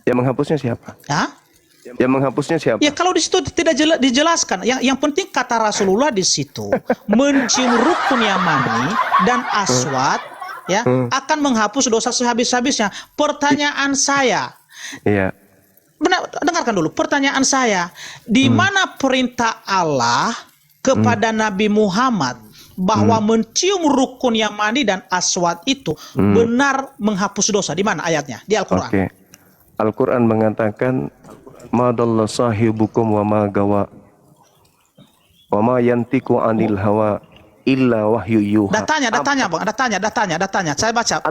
Yang menghapusnya siapa? Ya? Yang menghapusnya siapa? Ya kalau di situ tidak dijelaskan. Yang penting kata Rasulullah di situ mencium rukun yamani dan aswad ya akan menghapus dosa sehabis-habisnya. Pertanyaan saya, Iya. benar, dengarkan dulu. Pertanyaan saya, di mana perintah Allah kepada Nabi Muhammad bahwa mencium rukun yamani dan aswad itu benar menghapus dosa? Di mana ayatnya? Di Al-Quran. Oke. Al-Quran mengatakan ma dalla sahibukum wa ma gawa wa ma yantiku anil hawa illa wahyu yuha. Datanya Bang, datanya. Saya baca.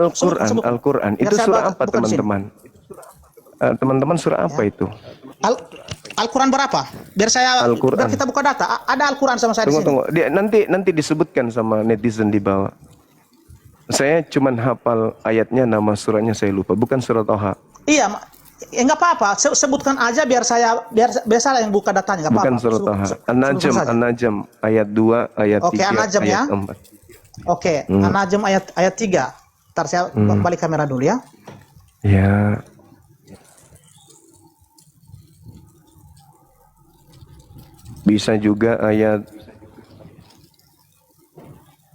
Al-Quran itu surah apa teman-teman? Teman-teman surah apa itu? Al-Quran berapa? Biar kita buka data. Ada Al-Quran sama saya di sini. Tunggu. Nanti disebutkan sama netizen di bawah. Saya cuman hafal ayatnya, nama surahnya saya lupa. Bukan surah Toha. Iya, enggak apa-apa. Sebutkan aja biar saya yang buka datanya, enggak apa-apa. Bukan surah Toha. An-Najm ayat 2, ayat 3, An-Najm ayat ya? 4. Oke, An-Najm ayat 3. Ntar saya balik kamera dulu ya. Ya. Bisa juga ayat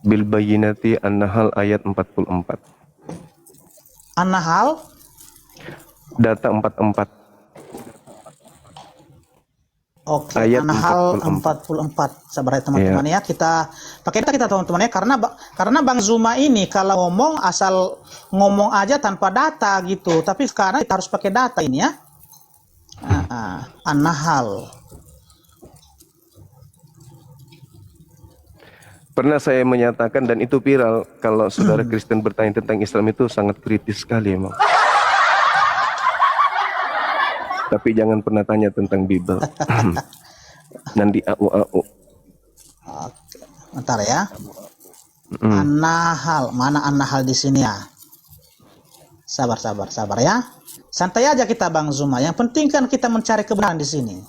bil bayyinati An-Nahl ayat 44. An-Nahl Data 44. Oke, Ayat An-Nahl 44. Sabar ya teman-teman ya. Kita pakai data kita teman-teman ya, karena Bang Zuma ini kalau ngomong asal ngomong aja tanpa data gitu. Tapi sekarang kita harus pakai data ini ya. An-Nahl. Pernah saya menyatakan dan itu viral, kalau saudara Kristen bertanya tentang Islam itu sangat kritis sekali emang. Tapi jangan pernah tanya tentang Bible. Nanti au. Oke, bentar ya. An-Nahl, mana An-Nahl di sini ya? Sabar ya. Santai aja kita Bang Zuma. Yang penting kan kita mencari kebenaran di sini.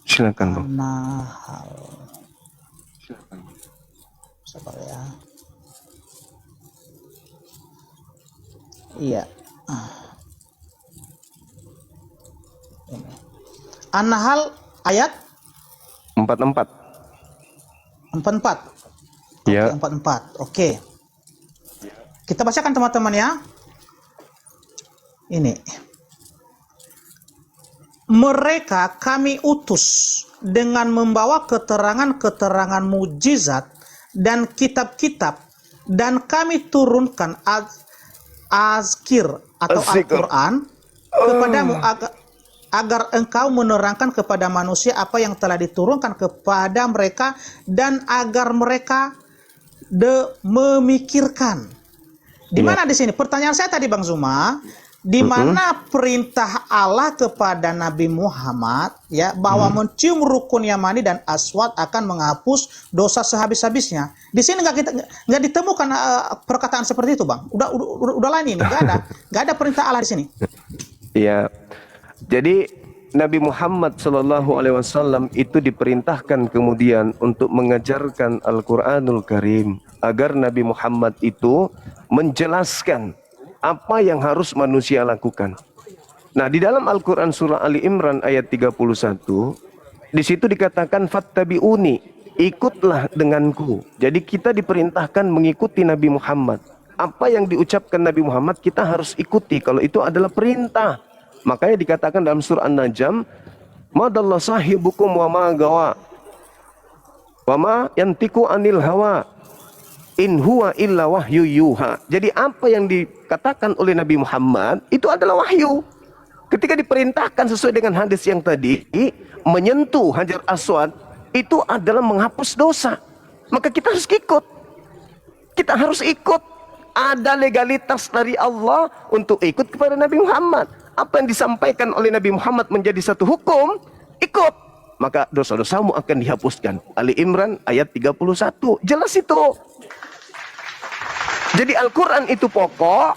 Silakan Bang. An-Nahl. Sabar ya. Iya. An-Nahl ayat 44. 44. Ya. 44. Oke. Kita bacakan teman-teman ya. Ini. Mereka kami utus dengan membawa keterangan-keterangan mujizat dan kitab-kitab, dan kami turunkan azkir atau Al-Quran kepadamu agar engkau menerangkan kepada manusia apa yang telah diturunkan kepada mereka, dan agar mereka memikirkan. Di mana di sini? Pertanyaan saya tadi Bang Zuma, di mana perintah Allah kepada Nabi Muhammad ya bahwa mencium rukun yamani dan aswad akan menghapus dosa sehabis-habisnya? Di sini nggak ditemukan perkataan seperti itu Bang. Udah lain ini, nggak ada perintah Allah di sini. Iya. Jadi Nabi Muhammad SAW itu diperintahkan kemudian untuk mengajarkan Al-Quranul Karim, agar Nabi Muhammad itu menjelaskan apa yang harus manusia lakukan. Nah, di dalam Al-Quran surah Ali Imran ayat 31, di situ dikatakan fattabi'uni, ikutlah denganku. Jadi kita diperintahkan mengikuti Nabi Muhammad. Apa yang diucapkan Nabi Muhammad kita harus ikuti, kalau itu adalah perintah. Makanya dikatakan dalam surah An-Najm, ma dalla sahibukum wa ma gawa wa ma yantiku anil hawa in huwa illa wahyu yuha. Jadi apa yang dikatakan oleh Nabi Muhammad itu adalah wahyu. Ketika diperintahkan sesuai dengan hadis yang tadi, menyentuh Hajar Aswad itu adalah menghapus dosa. Maka kita harus ikut. Kita harus ikut. Ada legalitas dari Allah untuk ikut kepada Nabi Muhammad. Apa yang disampaikan oleh Nabi Muhammad menjadi satu hukum, ikut. Maka dosa-dosamu akan dihapuskan. Ali Imran ayat 31. Jelas itu. Jadi Al-Quran itu pokok,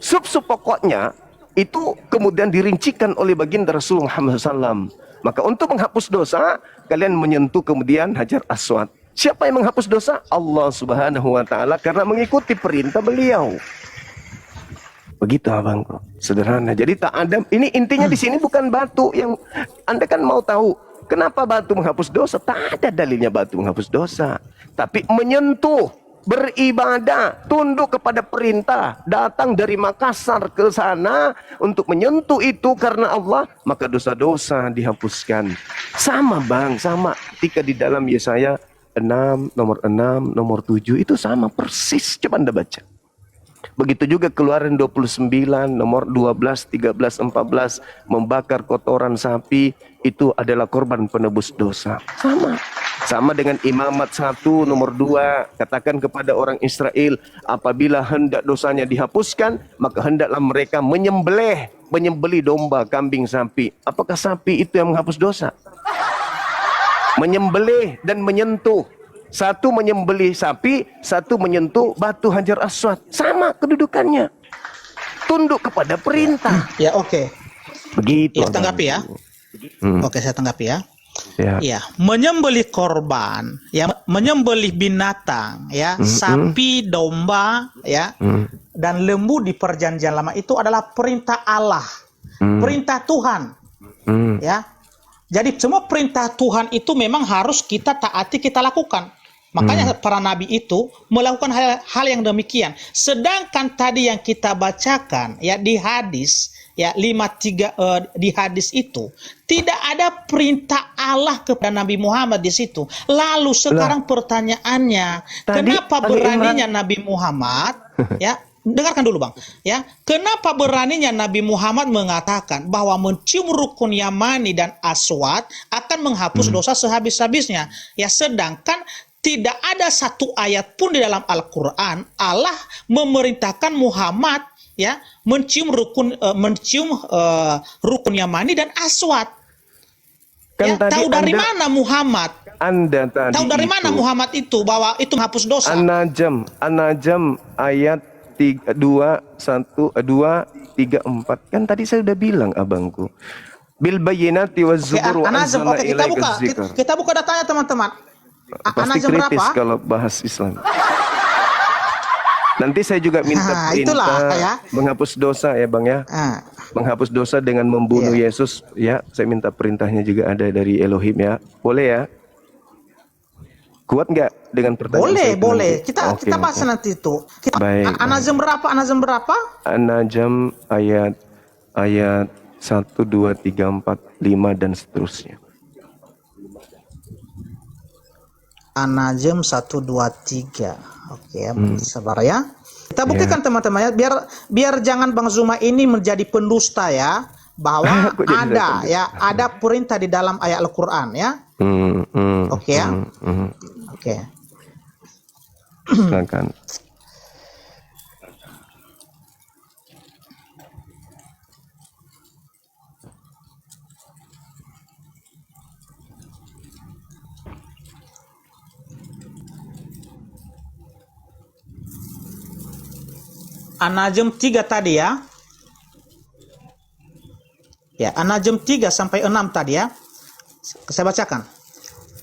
sub-sub pokoknya itu kemudian dirincikan oleh baginda Rasulullah Muhammad SAW. Maka untuk menghapus dosa, kalian menyentuh kemudian Hajar Aswad. Siapa yang menghapus dosa? Allah Subhanahu wa taala karena mengikuti perintah beliau. Begitu abangku, sederhana. Jadi tak ada, ini intinya di sini bukan batu yang Anda kan mau tahu kenapa batu menghapus dosa? Tak ada dalilnya batu menghapus dosa. Tapi menyentuh, beribadah, tunduk kepada perintah, datang dari Makassar ke sana untuk menyentuh itu karena Allah, maka dosa-dosa dihapuskan. Sama bang, sama. Ketika di dalam Yesaya 6, nomor 7 itu sama persis. Coba Anda baca. Begitu juga Keluaran 29 nomor 12, 13, 14 membakar kotoran sapi itu adalah korban penebus dosa. Sama dengan Imamat 1 nomor 2 katakan kepada orang Israel apabila hendak dosanya dihapuskan maka hendaklah mereka menyembelih domba, kambing, sapi. Apakah sapi itu yang menghapus dosa? Menyembelih dan menyentuh. Satu menyembelih sapi, satu menyentuh batu Hajar Aswad. Sama kedudukannya. Tunduk kepada perintah. Ya, oke. Begitu. Ya, tanggapi ya. Oke, saya tanggapi ya. Ya. Ya, menyembelih korban, ya, menyembelih binatang, ya, sapi, domba, ya, dan lembu di Perjanjian Lama itu adalah perintah Allah, perintah Tuhan, ya. Jadi semua perintah Tuhan itu memang harus kita taati, kita lakukan. Makanya para nabi itu melakukan hal yang demikian. Sedangkan tadi yang kita bacakan ya di hadis ya 53 di hadis itu tidak ada perintah Allah kepada Nabi Muhammad di situ. Lalu sekarang pertanyaannya, kenapa beraninya Nabi Muhammad ya? Dengarkan dulu bang, ya. Kenapa beraninya Nabi Muhammad mengatakan bahwa mencium rukun Yamani dan Aswad akan menghapus dosa sehabis-habisnya? Ya, sedangkan tidak ada satu ayat pun di dalam Al-Quran Allah memerintahkan Muhammad ya mencium rukun Yamani dan Aswad. Kan ya, tahu dari mana Muhammad? Anda tadi tahu dari mana Muhammad itu bahwa itu menghapus dosa? An-Najm ayat 2, 1, 2, 3, 4. Kan tadi saya udah bilang abangku. Bil bayyinati waz zubur wa anzalna ilaika dzikr. Kita buka datanya teman-teman. Pasti kritis berapa? Kalau bahas Islam. Nanti saya juga minta perintah ya. Menghapus dosa ya bang ya. Menghapus dosa dengan membunuh Yesus ya. Saya minta perintahnya juga ada dari Elohim ya. Boleh ya? Kuat nggak dengan pertanyaan? Boleh. Kita bahas nanti itu. Baik. An-Najm berapa? An-Najm ayat 1, 2, 3, 4, 5 dan seterusnya. An-Najm 1, 2, 3. Oke, sabar ya. Kita buktikan teman-teman ya, biar jangan Bang Zuma ini menjadi pendusta ya, bahwa ada perintah di dalam ayat Al-Qur'an ya. Oke ya. Oke. Silakan. An-Najm 3 tadi ya. Ya, An-Najm 3 sampai 6 tadi ya. Saya bacakan.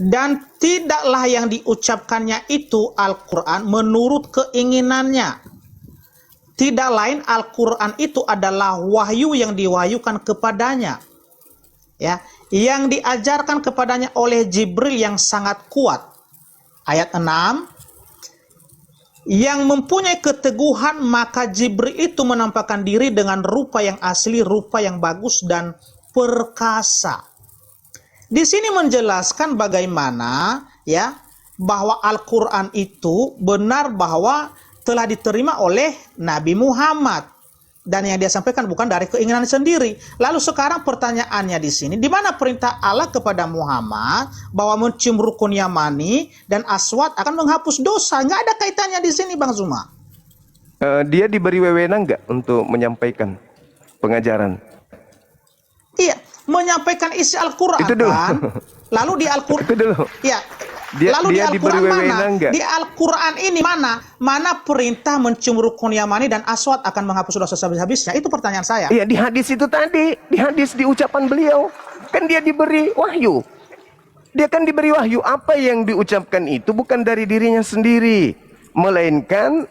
Dan tidaklah yang diucapkannya itu Al-Quran menurut keinginannya. Tidak lain Al-Quran itu adalah wahyu yang diwahyukan kepadanya. Ya, yang diajarkan kepadanya oleh Jibril yang sangat kuat. Ayat 6. Yang mempunyai keteguhan maka Jibril itu menampakkan diri dengan rupa yang asli, rupa yang bagus dan perkasa. Di sini menjelaskan bagaimana ya bahwa Al-Qur'an itu benar bahwa telah diterima oleh Nabi Muhammad dan yang dia sampaikan bukan dari keinginan sendiri. Lalu sekarang pertanyaannya di sini, di mana perintah Allah kepada Muhammad bahwa mencium rukun Yamani dan Aswad akan menghapus dosa? Nggak ada kaitannya di sini, Bang Zuma. Dia diberi wewenang nggak untuk menyampaikan pengajaran? Iya, menyampaikan isi Al-Quran kan. Lalu di Al-Quran itu dulu. Ya. Lalu dia di Al-Quran mana? Di Al-Quran ini mana perintah mencium rukun Yamani dan Aswad akan menghapus dosa habis-habisnya? Itu pertanyaan saya. Iya, di hadis itu tadi, di hadis di ucapan beliau, kan dia diberi wahyu. Dia kan diberi wahyu. Apa yang diucapkan itu bukan dari dirinya sendiri, melainkan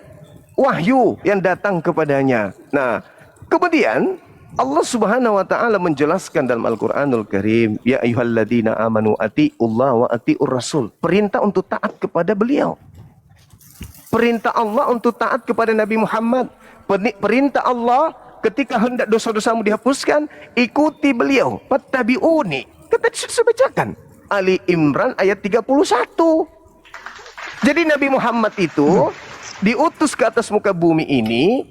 wahyu yang datang kepadanya. Nah, kemudian Allah Subhanahu wa taala menjelaskan dalam Al-Qur'anul Karim, ya ayyuhalladzina amanu atiiullah wa atiur rasul. Perintah untuk taat kepada beliau. Perintah Allah untuk taat kepada Nabi Muhammad. Perintah Allah ketika hendak dosa-dosamu dihapuskan, ikuti beliau. Fattabi'uni. Kita sudah bacakan. Ali Imran ayat 31. Jadi Nabi Muhammad itu diutus ke atas muka bumi ini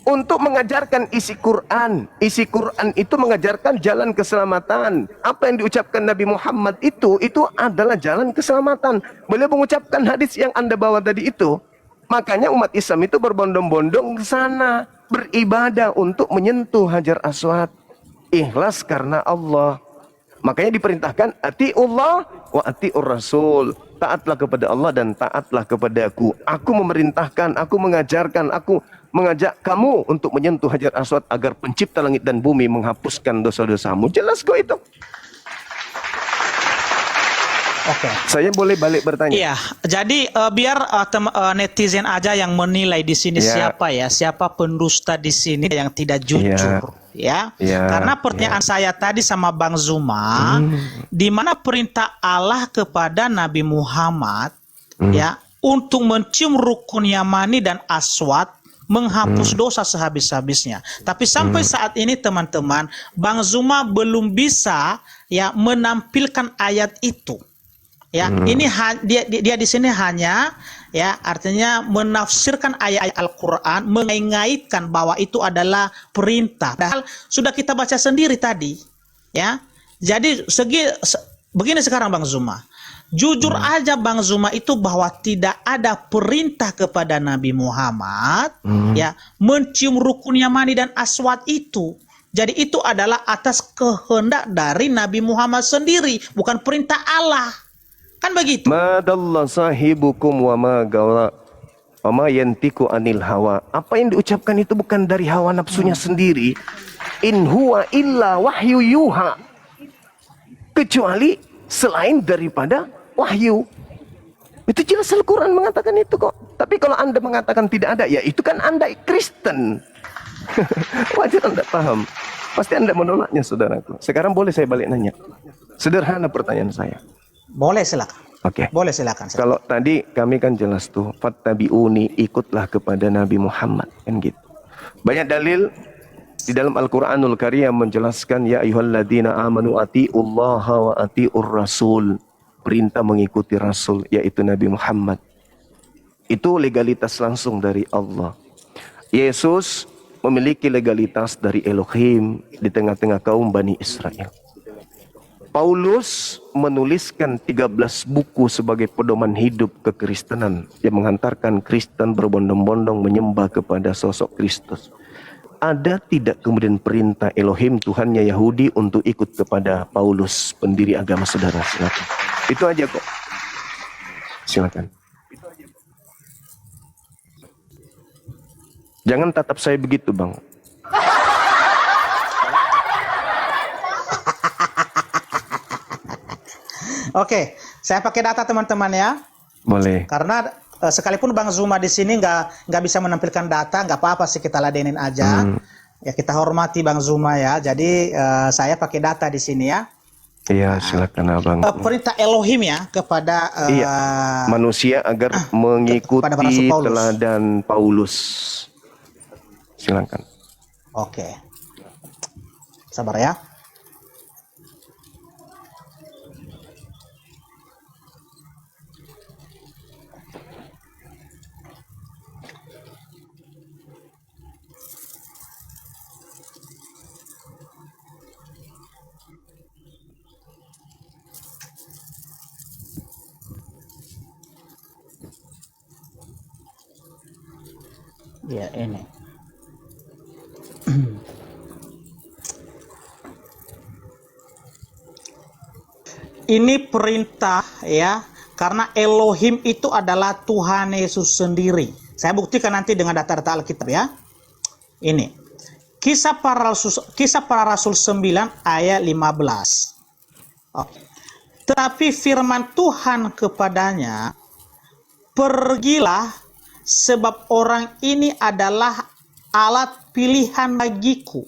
untuk mengajarkan isi Quran. Isi Quran itu mengajarkan jalan keselamatan. Apa yang diucapkan Nabi Muhammad itu adalah jalan keselamatan. Beliau mengucapkan hadis yang Anda bawa tadi itu. Makanya umat Islam itu berbondong-bondong ke sana, beribadah untuk menyentuh Hajar Aswad. Ikhlas karena Allah. Makanya diperintahkan atiullah wa atiur rasul. Taatlah kepada Allah dan taatlah kepadaku. Aku memerintahkan, aku mengajarkan, aku mengajak kamu untuk menyentuh Hajar Aswad agar pencipta langit dan bumi menghapuskan dosa-dosamu. Jelas kok itu. Oke. Saya boleh balik bertanya? Iya, jadi biar netizen aja yang menilai di sini siapa pendusta di sini yang tidak jujur, ya. Karena pertanyaan saya tadi sama Bang Zuma, di mana perintah Allah kepada Nabi Muhammad, ya, untuk mencium rukun Yamani dan Aswad, menghapus dosa sehabis-habisnya. Tapi sampai saat ini teman-teman, Bang Zuma belum bisa ya menampilkan ayat itu. Ya, ini dia di sini hanya ya artinya menafsirkan ayat-ayat Al-Qur'an, mengaitkan bahwa itu adalah perintah. Padahal sudah kita baca sendiri tadi, ya. Jadi begini sekarang Bang Zuma. Jujur aja Bang Zuma itu bahwa tidak ada perintah kepada Nabi Muhammad ya mencium rukun Yamani dan Aswad itu. Jadi itu adalah atas kehendak dari Nabi Muhammad sendiri, bukan perintah Allah. Kan begitu. Madallah sahibukum wa ma gawa wa ma yantiku anil hawa. Apa yang diucapkan itu bukan dari hawa nafsunya sendiri. In huwa illa wahyu yuha. Kecuali selain daripada wahyu. Itu jelas Al-Quran mengatakan itu kok. Tapi kalau Anda mengatakan tidak ada, ya itu kan Anda Kristen. Wajar Anda paham. Pasti Anda menolaknya saudaraku. Sekarang boleh saya balik nanya. Sederhana pertanyaan saya. Boleh silakan. Oke. Boleh silakan. Kalau tadi kami kan jelas tuh, fattabi'uni, ikutlah kepada Nabi Muhammad, kan gitu. Banyak dalil di dalam Al-Qur'anul Karim yang menjelaskan ya ayyuhalladzina amanu atiullaha wa atiur rasul. Perintah mengikuti rasul yaitu Nabi Muhammad. Itu legalitas langsung dari Allah. Yesus memiliki legalitas dari Elohim di tengah-tengah kaum Bani Israel. Paulus menuliskan 13 buku sebagai pedoman hidup kekristenan yang menghantarkan Kristen berbondong-bondong menyembah kepada sosok Kristus. Ada tidak kemudian perintah Elohim Tuhannya Yahudi untuk ikut kepada Paulus, pendiri agama saudara? Silakan. Itu aja kok. Silakan. Jangan tatap saya begitu, Bang. Oke, saya pakai data teman-teman ya. Boleh. Karena sekalipun Bang Zuma di sini nggak bisa menampilkan data, nggak apa-apa sih kita ladenin aja. Ya kita hormati Bang Zuma ya. Jadi saya pakai data di sini ya. Iya, silakan Abang. Perintah Elohim ya kepada manusia agar mengikuti teladan Paulus. Silakan. Oke. Sabar ya. Ya ini. Ini perintah ya, karena Elohim itu adalah Tuhan Yesus sendiri. Saya buktikan nanti dengan data-data Alkitab ya. Ini. Kisah para Rasul 9 ayat 15. Oke. Tetapi firman Tuhan kepadanya, pergilah, sebab orang ini adalah alat pilihan bagiku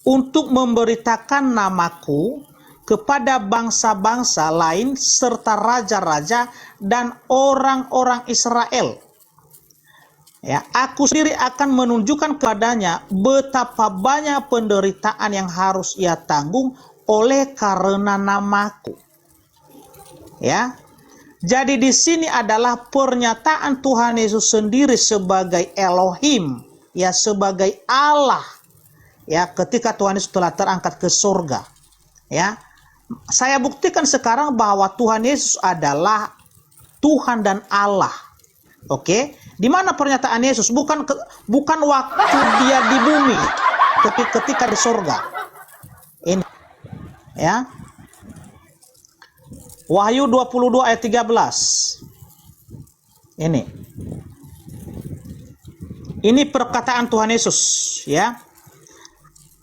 untuk memberitakan namaku kepada bangsa-bangsa lain serta raja-raja dan orang-orang Israel. Ya, aku sendiri akan menunjukkan kepadanya betapa banyak penderitaan yang harus ia tanggung oleh karena namaku. Ya. Jadi di sini adalah pernyataan Tuhan Yesus sendiri sebagai Elohim, ya, sebagai Allah. Ya, ketika Tuhan Yesus telah terangkat ke surga. Ya. Saya buktikan sekarang bahwa Tuhan Yesus adalah Tuhan dan Allah. Oke? Di mana pernyataan Yesus? Bukan waktu dia di bumi, tapi ketika di surga. Ini, ya. Wahyu 22 ayat 13. Ini perkataan Tuhan Yesus, ya.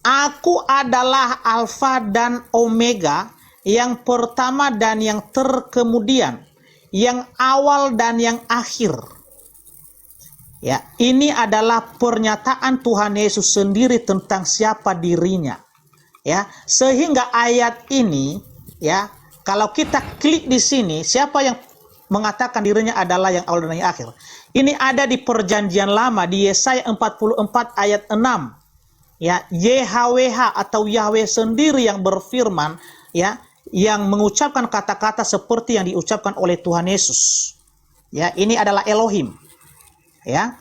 Aku adalah Alfa dan Omega, yang pertama dan yang terkemudian, yang awal dan yang akhir. Ya, ini adalah pernyataan Tuhan Yesus sendiri tentang siapa dirinya. Ya, sehingga ayat ini, ya, kalau kita klik di sini, siapa yang mengatakan dirinya adalah yang awal dan yang akhir? Ini ada di Perjanjian Lama di Yesaya 44 ayat 6. Ya, YHWH atau Yahweh sendiri yang berfirman, ya, yang mengucapkan kata-kata seperti yang diucapkan oleh Tuhan Yesus. Ya, ini adalah Elohim. Ya.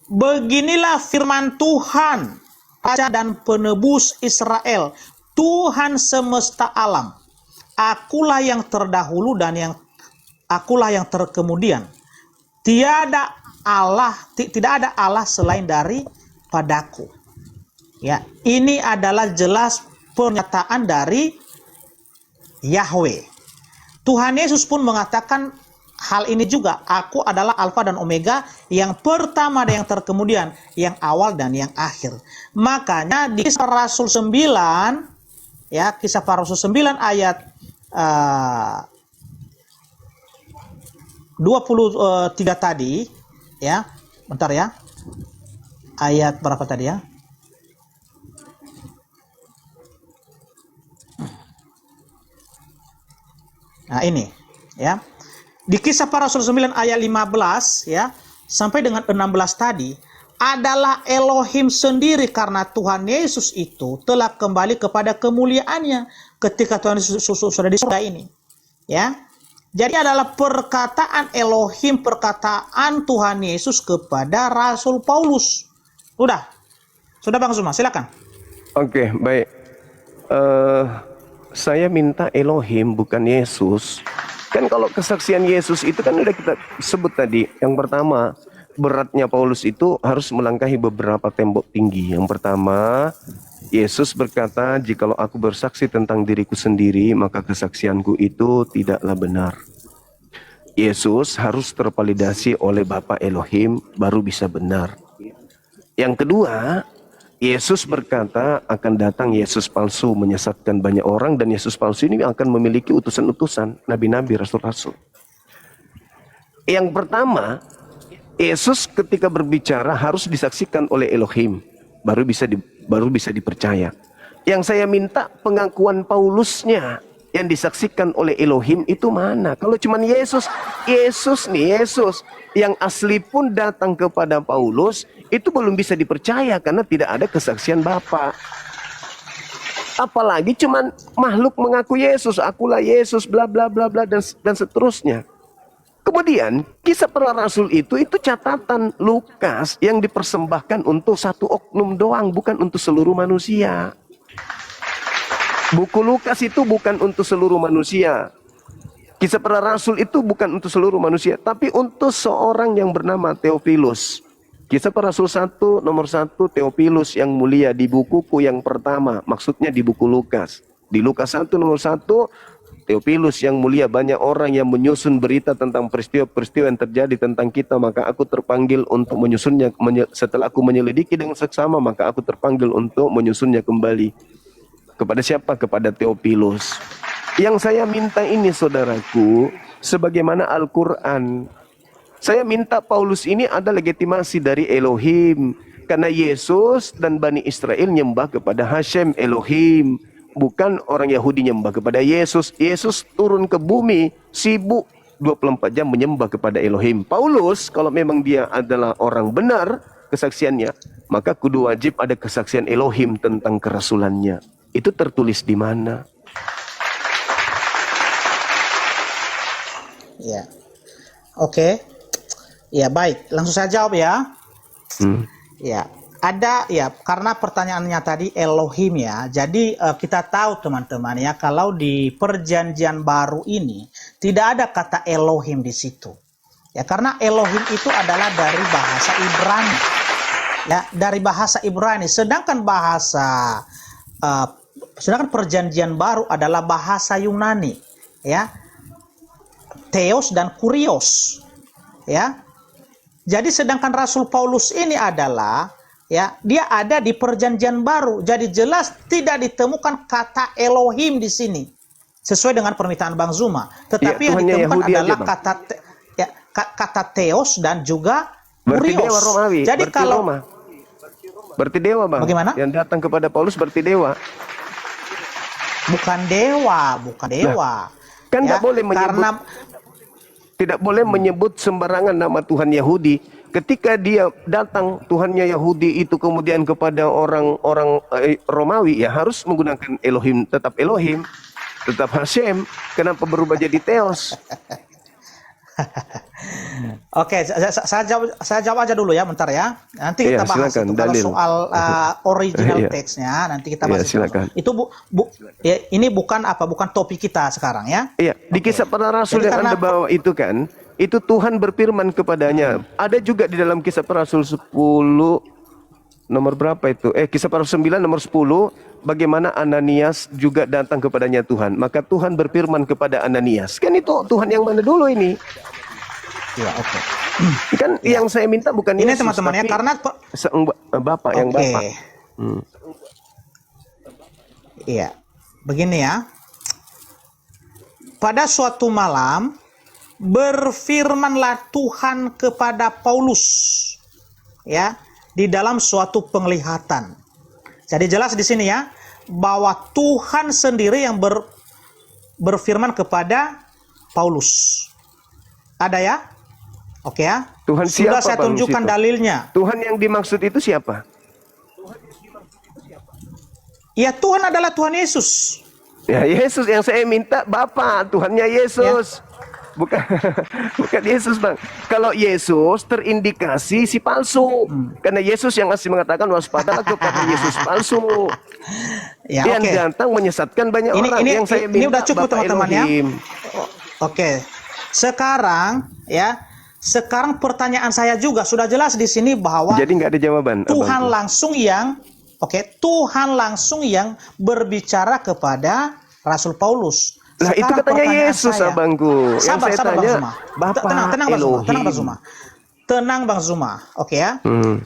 Beginilah firman Tuhan, Raja dan Penebus Israel, Tuhan semesta alam. Akulah yang terdahulu dan akulah yang terkemudian. Tidak ada Allah selain daripadaku. Ya, ini adalah jelas pernyataan dari Yahweh. Tuhan Yesus pun mengatakan hal ini juga. Aku adalah Alfa dan Omega, yang pertama dan yang terkemudian, yang awal dan yang akhir. Makanya di Kisah Rasul 9, ya, Kisah para Rasul 9 ayat 23 tadi, ya. Bentar ya. Ayat berapa tadi ya? Nah, ini, ya. Di Kisah para Rasul 9 ayat 15, ya, sampai dengan 16 tadi adalah Elohim sendiri, karena Tuhan Yesus itu telah kembali kepada kemuliaannya ketika Tuhan Yesus sudah di surga ini. Ya. Jadi adalah perkataan Elohim, perkataan Tuhan Yesus kepada Rasul Paulus. Sudah Bang Zuma, silakan. Oke, baik. Saya minta Elohim bukan Yesus. Kan kalau kesaksian Yesus itu kan udah kita sebut tadi. Yang pertama, beratnya Paulus itu harus melangkahi beberapa tembok tinggi. Yang pertama, Yesus berkata, jikalau aku bersaksi tentang diriku sendiri, maka kesaksianku itu tidaklah benar. Yesus harus tervalidasi oleh Bapa Elohim, baru bisa benar. Yang kedua, Yesus berkata akan datang Yesus palsu menyesatkan banyak orang, dan Yesus palsu ini akan memiliki utusan-utusan, nabi-nabi, rasul-rasul. Yang pertama, Yesus ketika berbicara harus disaksikan oleh Elohim, baru bisa dipercaya. Yang saya minta pengakuan Paulusnya yang disaksikan oleh Elohim itu mana? Kalau cuman Yesus yang asli pun datang kepada Paulus, itu belum bisa dipercaya karena tidak ada kesaksian Bapa. Apalagi cuman makhluk mengaku Yesus, akulah Yesus, bla bla bla bla, dan seterusnya. Kemudian Kisah Para Rasul itu catatan Lukas yang dipersembahkan untuk satu oknum doang, bukan untuk seluruh manusia. Buku Lukas itu bukan untuk seluruh manusia. Kisah Para Rasul itu bukan untuk seluruh manusia, tapi untuk seorang yang bernama Theophilus. Kisah Para Rasul 1 nomor 1 Theophilus yang mulia di bukuku yang pertama, maksudnya di buku Lukas. Di Lukas 1 nomor 1 Theophilus yang mulia, banyak orang yang menyusun berita tentang peristiwa-peristiwa yang terjadi tentang kita, maka aku terpanggil untuk menyusunnya. Setelah aku menyelidiki dengan seksama, maka aku terpanggil untuk menyusunnya kembali. Kepada siapa? Kepada Theophilus. Yang saya minta ini saudaraku, sebagaimana Al-Quran. Saya minta Paulus ini ada legitimasi dari Elohim. Karena Yesus dan Bani Israel nyembah kepada Hashem Elohim. Bukan orang Yahudi nyembah kepada Yesus. Yesus turun ke bumi, sibuk 24 jam menyembah kepada Elohim. Paulus, kalau memang dia adalah orang benar kesaksiannya, maka kudu wajib ada kesaksian Elohim tentang kerasulannya. Itu tertulis di mana? Ya. Oke. Ya, baik. Langsung saya jawab ya. Ya, ada ya, karena pertanyaannya tadi Elohim ya. Jadi kita tahu teman-teman ya, kalau di Perjanjian Baru ini tidak ada kata Elohim di situ. Ya, karena Elohim itu adalah dari bahasa Ibrani. Ya, dari bahasa Ibrani. Sedangkan Perjanjian Baru adalah bahasa Yunani, ya. Theos dan Kurios. Ya. Jadi sedangkan Rasul Paulus ini adalah ya, dia ada di Perjanjian Baru. Jadi jelas tidak ditemukan kata Elohim di sini. Sesuai dengan permintaan Bang Zuma. Tetapi yang ditemukan Yahudi adalah kata Theos dan juga berarti Kurios. dewa Romawi. Jadi berarti kalau Roma. Berarti dewa, Bang. Bagaimana? Yang datang kepada Paulus berarti dewa. Bukan dewa. Nah, kan ya, tidak boleh menyebut, tidak boleh menyebut sembarangan nama Tuhan Yahudi. Ketika dia datang Tuhannya Yahudi itu kemudian kepada orang-orang Romawi, ya harus menggunakan Elohim, tetap Hashem. Kenapa berubah jadi Theos? Oke, saya jawab aja dulu ya, bentar ya. Nanti kita bahas silakan, itu. Kalau dalil. soal original text-nya nanti kita bahas. Silakan. Itu ya, ini bukan topik kita sekarang ya. Iya, di Kisah Para Rasul Jadi yang Anda bawa itu kan, itu Tuhan berfirman kepadanya. Ada juga di dalam Kisah Para Rasul 10 nomor berapa itu? Kisah Para Rasul 9 nomor 10, bagaimana Ananias juga datang kepadanya Tuhan. Maka Tuhan berfirman kepada Ananias. Kan itu Tuhan yang mana dulu ini? Ya, oke. Kan yang saya minta bukan ini Yesus, teman-teman ya, karena Bapak yang Bapak. Iya. Begini ya. Pada suatu malam berfirmanlah Tuhan kepada Paulus ya, di dalam suatu penglihatan. Jadi jelas di sini ya, bahwa Tuhan sendiri yang berfirman kepada Paulus. Ada ya? Oke ya. Tuhan sudah siapa, saya Bang, tunjukkan situ? dalilnya. Tuhan yang dimaksud itu siapa? Ya, Tuhan adalah Tuhan Yesus. Ya, Yesus yang saya minta Bapa, Tuhannya Yesus. Ya. Bukan Yesus, Bang. Kalau Yesus terindikasi si palsu. Karena Yesus yang asli mengatakan waspadalah kepada Yesus palsu. Ya, yang datang menyesatkan banyak orang. Yang saya minta ini udah cukup teman-teman ya. Oke. Sekarang ya, sekarang pertanyaan saya juga sudah jelas di sini bahwa jadi nggak ada jawaban. Tuhan langsung yang Tuhan langsung yang berbicara kepada Rasul Paulus. Nah, itu katanya Yesus, saya, abangku. Sabar, Bang Zuma. Tenang Bang Zuma. Oke ya.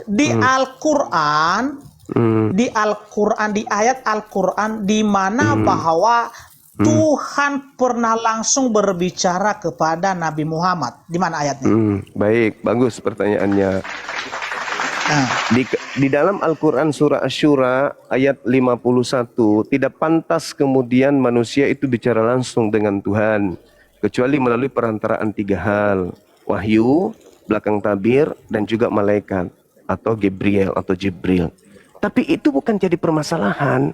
Di Al-Qur'an, di ayat Al-Qur'an di mana bahwa Tuhan pernah langsung berbicara kepada Nabi Muhammad. Di mana ayatnya? Baik, bagus pertanyaannya. Di dalam Al-Quran surah Asy-Syura ayat 51, tidak pantas kemudian manusia itu bicara langsung dengan Tuhan kecuali melalui perantaraan 3 hal: wahyu, belakang tabir, dan juga malaikat atau Jibril. Tapi itu bukan jadi permasalahan.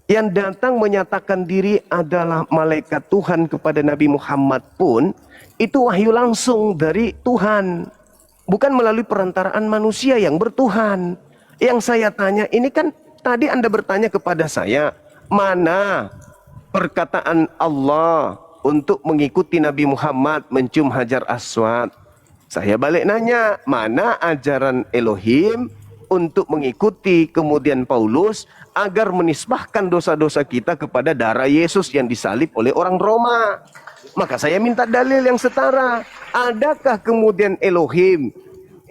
Yang datang menyatakan diri adalah malaikat Tuhan kepada Nabi Muhammad pun itu wahyu langsung dari Tuhan, bukan melalui perantaraan manusia yang bertuhan. Yang saya tanya ini kan, tadi Anda bertanya kepada saya, mana perkataan Allah untuk mengikuti Nabi Muhammad mencium Hajar Aswad? Saya balik nanya, mana ajaran Elohim untuk mengikuti kemudian Paulus agar menisbahkan dosa-dosa kita kepada darah Yesus yang disalib oleh orang Roma? Maka saya minta dalil yang setara. Adakah kemudian Elohim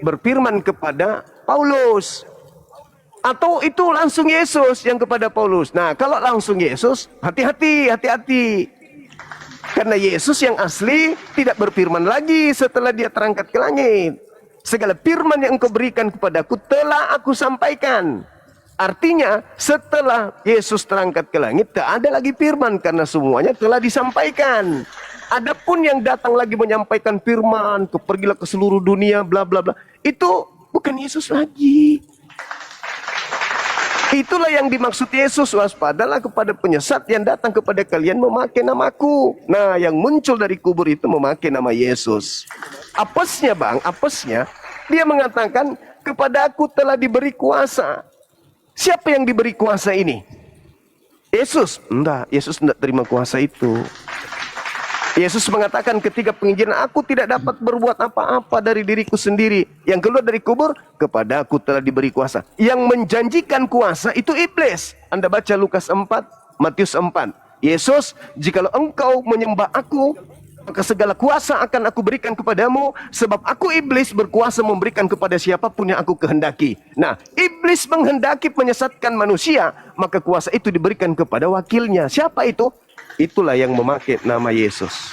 berfirman kepada Paulus? Atau itu langsung Yesus yang kepada Paulus? Nah, kalau langsung Yesus, hati-hati. Karena Yesus yang asli tidak berfirman lagi setelah dia terangkat ke langit. Segala firman yang engkau berikan kepadaku telah aku sampaikan. Artinya setelah Yesus terangkat ke langit tak ada lagi firman karena semuanya telah disampaikan. Adapun yang datang lagi menyampaikan firman, pergilah ke seluruh dunia, bla bla bla. Itu bukan Yesus lagi. Itulah yang dimaksud Yesus, waspadalah kepada penyesat yang datang kepada kalian memakai namaku. Nah, yang muncul dari kubur itu memakai nama Yesus. Apesnya bang, apesnya, dia mengatakan kepada aku telah diberi kuasa. Siapa yang diberi kuasa ini? Yesus? Enggak, Yesus tidak terima kuasa itu. Yesus mengatakan ketika penginjilan, aku tidak dapat berbuat apa-apa dari diriku sendiri. Yang keluar dari kubur, kepada aku telah diberi kuasa. Yang menjanjikan kuasa itu iblis. Anda baca Lukas 4, Matius 4. Yesus, jikalau engkau menyembah aku, maka segala kuasa akan aku berikan kepadamu. Sebab aku iblis berkuasa memberikan kepada siapapun yang aku kehendaki. Nah, iblis menghendaki menyesatkan manusia, maka kuasa itu diberikan kepada wakilnya. Siapa itu? Itulah yang memakai nama Yesus.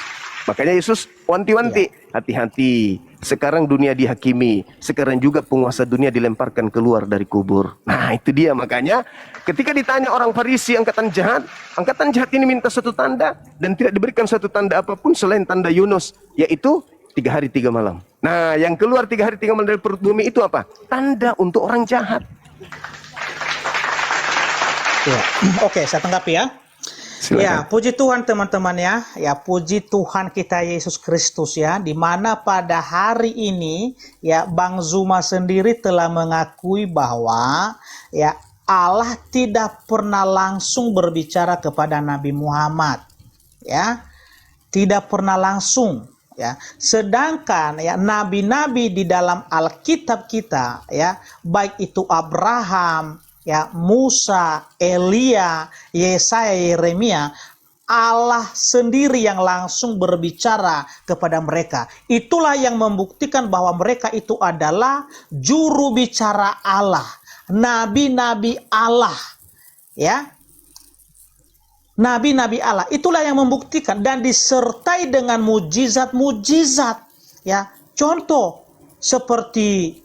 Makanya Yesus wanti-wanti, hati-hati. Sekarang dunia dihakimi. Sekarang juga penguasa dunia dilemparkan keluar dari kubur. Nah itu dia, makanya ketika ditanya orang Farisi angkatan jahat ini minta satu tanda. Dan tidak diberikan satu tanda apapun selain tanda Yunus. Yaitu 3 hari 3 malam. Nah yang keluar 3 hari 3 malam dari perut bumi itu apa? Tanda untuk orang jahat. Ya. Oke, saya tanggapi ya. Silakan. Ya, puji Tuhan teman-teman ya. Ya, puji Tuhan kita Yesus Kristus ya, di mana pada hari ini ya Bang Zuma sendiri telah mengakui bahwa ya Allah tidak pernah langsung berbicara kepada Nabi Muhammad. Ya. Tidak pernah langsung ya. Sedangkan ya nabi-nabi di dalam Alkitab kita ya, baik itu Abraham, ya Musa, Elia, Yesaya, Yeremia, Allah sendiri yang langsung berbicara kepada mereka. Itulah yang membuktikan bahwa mereka itu adalah juru bicara Allah, nabi-nabi Allah, ya. Nabi-nabi Allah. Itulah yang membuktikan dan disertai dengan mujizat-mujizat, ya. Contoh seperti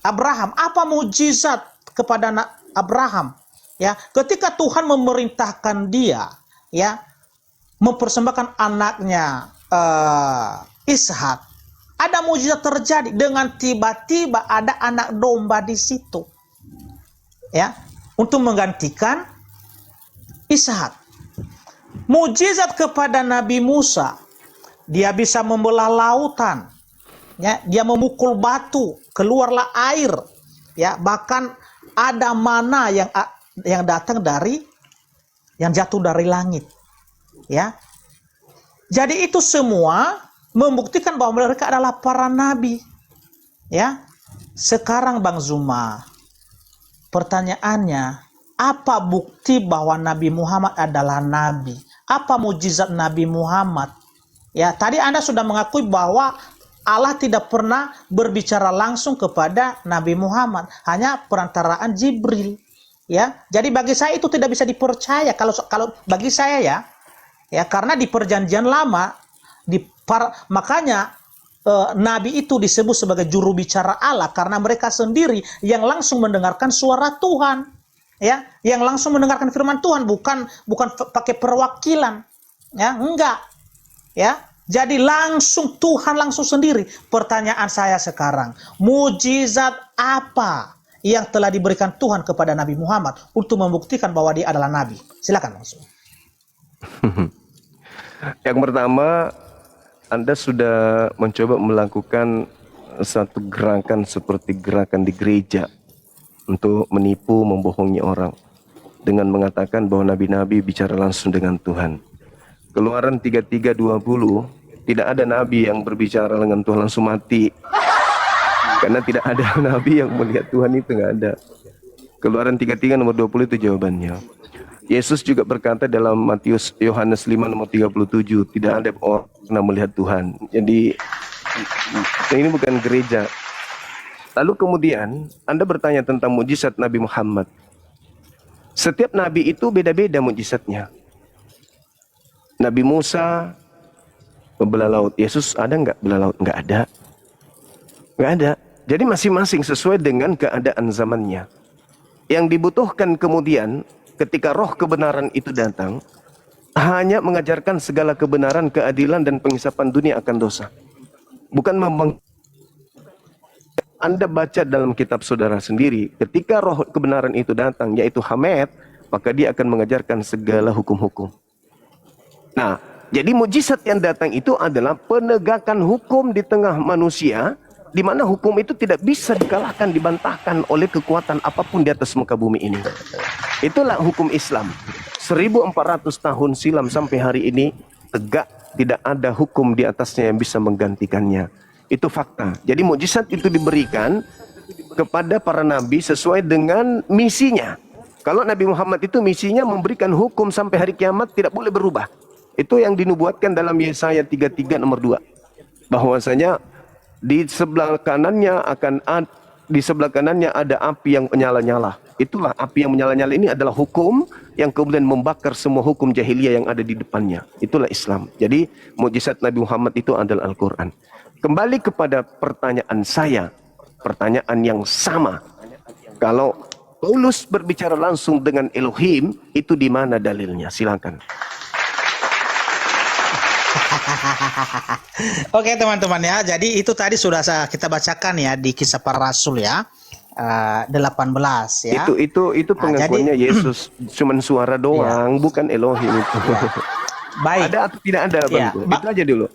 Abraham, apa mujizat kepada Abraham ya ketika Tuhan memerintahkan dia ya mempersembahkan anaknya Ishak, ada mujizat terjadi dengan tiba-tiba ada anak domba di situ ya untuk menggantikan Ishak. Mujizat kepada Nabi Musa, dia bisa membelah lautan ya, dia memukul batu keluarlah air ya, bahkan ada mana yang datang dari yang jatuh dari langit ya. Jadi itu semua membuktikan bahwa mereka adalah para nabi ya. Sekarang Bang Zuma, pertanyaannya, apa bukti bahwa Nabi Muhammad adalah nabi? Apa mujizat Nabi Muhammad? Ya, tadi Anda sudah mengakui bahwa Allah tidak pernah berbicara langsung kepada Nabi Muhammad, hanya perantaraan Jibril. Ya, jadi bagi saya itu tidak bisa dipercaya kalau bagi saya ya, karena di Perjanjian Lama makanya Nabi itu disebut sebagai juru bicara Allah karena mereka sendiri yang langsung mendengarkan suara Tuhan, ya, yang langsung mendengarkan firman Tuhan, bukan pakai perwakilan, ya, enggak, ya. Jadi langsung Tuhan langsung sendiri. Pertanyaan saya sekarang, mujizat apa yang telah diberikan Tuhan kepada Nabi Muhammad untuk membuktikan bahwa dia adalah nabi? Silakan langsung. Yang pertama, Anda sudah mencoba melakukan satu gerakan seperti gerakan di gereja untuk menipu, membohongi orang dengan mengatakan bahwa nabi-nabi bicara langsung dengan Tuhan. Keluaran 33:20, tidak ada nabi yang berbicara dengan Tuhan langsung mati. Karena tidak ada nabi yang melihat Tuhan, itu nggak ada. Keluaran 33 nomor 20 itu jawabannya. Yesus juga berkata dalam Yohanes 5 nomor 37, tidak ada orang yang melihat Tuhan. Jadi ini bukan gereja. Lalu kemudian Anda bertanya tentang mujizat Nabi Muhammad. Setiap nabi itu beda-beda mujizatnya. Nabi Musa belah laut. Yesus ada nggak belah laut? Nggak ada. Nggak ada. Jadi masing-masing sesuai dengan keadaan zamannya. Yang dibutuhkan kemudian ketika roh kebenaran itu datang, hanya mengajarkan segala kebenaran, keadilan, dan penghisapan dunia akan dosa. Bukan Anda baca dalam kitab saudara sendiri, ketika roh kebenaran itu datang, yaitu Hamed, maka dia akan mengajarkan segala hukum-hukum. Nah, jadi mujizat yang datang itu adalah penegakan hukum di tengah manusia, di mana hukum itu tidak bisa dikalahkan, dibantahkan oleh kekuatan apapun di atas muka bumi ini. Itulah hukum Islam. 1400 tahun silam sampai hari ini tegak, tidak ada hukum di atasnya yang bisa menggantikannya. Itu fakta. Jadi mukjizat itu diberikan kepada para nabi sesuai dengan misinya. Kalau Nabi Muhammad itu misinya memberikan hukum sampai hari kiamat tidak boleh berubah. Itu yang dinubuatkan dalam Yesaya 33 nomor 2. Bahwasanya di sebelah kanannya ada api yang menyala-nyala. Itulah api yang menyala-nyala ini adalah hukum yang kemudian membakar semua hukum jahiliyah yang ada di depannya. Itulah Islam. Jadi mukjizat Nabi Muhammad itu adalah Al-Quran. Kembali kepada pertanyaan saya, pertanyaan yang sama. Kalau Paulus berbicara langsung dengan Elohim, itu di mana dalilnya? Silakan. Oke teman-teman ya, jadi itu tadi sudah kita bacakan ya di Kisah Para Rasul ya, 18 ya. Itu pengakuannya Yesus cuman suara doang, bukan Elohim itu. Baik. Ada atau tidak ada, Bang? Itu aja dulu.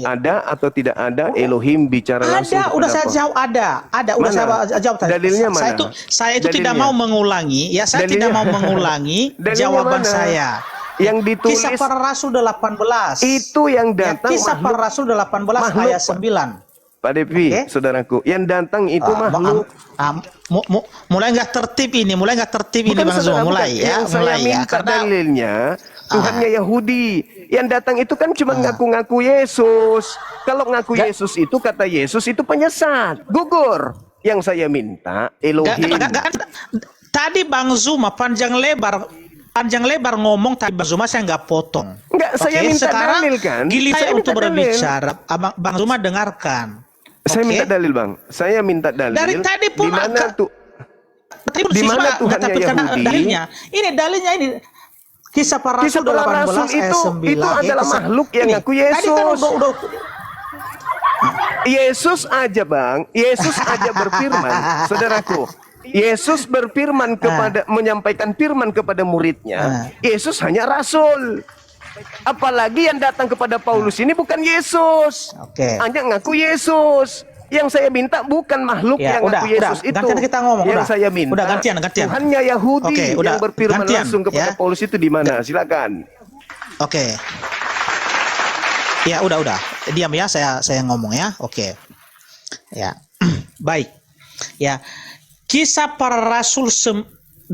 Ada atau tidak ada Elohim bicara langsung? Ada, udah saya jawab ada, udah saya jawab tadi. Dalilnya mana? Saya itu tidak mau mengulangi, ya saya tidak mau mengulangi jawaban saya. Yang ditulis Kisah Para Rasul 18. Itu yang datang. Kisah Para Rasul 18 ayat 9. Pak Devi, saudaraku, yang datang itu makhluk. Mulai nggak tertib ini, Bang Zuma, mulai ya. Yang saya minta dalilnya, Tuhannya Yahudi. Yang datang itu kan cuma ngaku-ngaku Yesus. Kalau ngaku Yesus itu, kata Yesus itu penyesat, gugur. Yang saya minta Elohim. Tadi Bang Zuma panjang lebar ngomong tadi Bang Zuma, saya nggak potong. Enggak, saya minta sekarang dalil kan. Giliran untuk berbicara, Bang Zuma dengarkan. Saya minta dalil, Bang. Saya minta dalil. Dari tadi pun di mana tuh? Di mana Tuhannya Yahudi? Dalilnya. Ini dalilnya ini. Kisah Para Rasul 18 ayat 9. Itu adalah makhluk yang ngaku Yesus. Tadi kan udah Yesus aja, Bang. Yesus aja berfirman, saudaraku. Yesus berfirman menyampaikan firman kepada muridnya. Yesus hanya rasul. Apalagi yang datang kepada Paulus ini bukan Yesus. Hanya ngaku Yesus. Yang saya minta bukan makhluk yang ngaku Yesus itu. Gantian kita ngomong. Yang saya minta. Udah gantian. Tuhannya Yahudi yang berfirman langsung kepada Paulus itu di mana? Silakan. Oke. Ya udah. Diam ya, saya ngomong ya. Oke. Ya. Baik. Ya. Kisah Para Rasul 18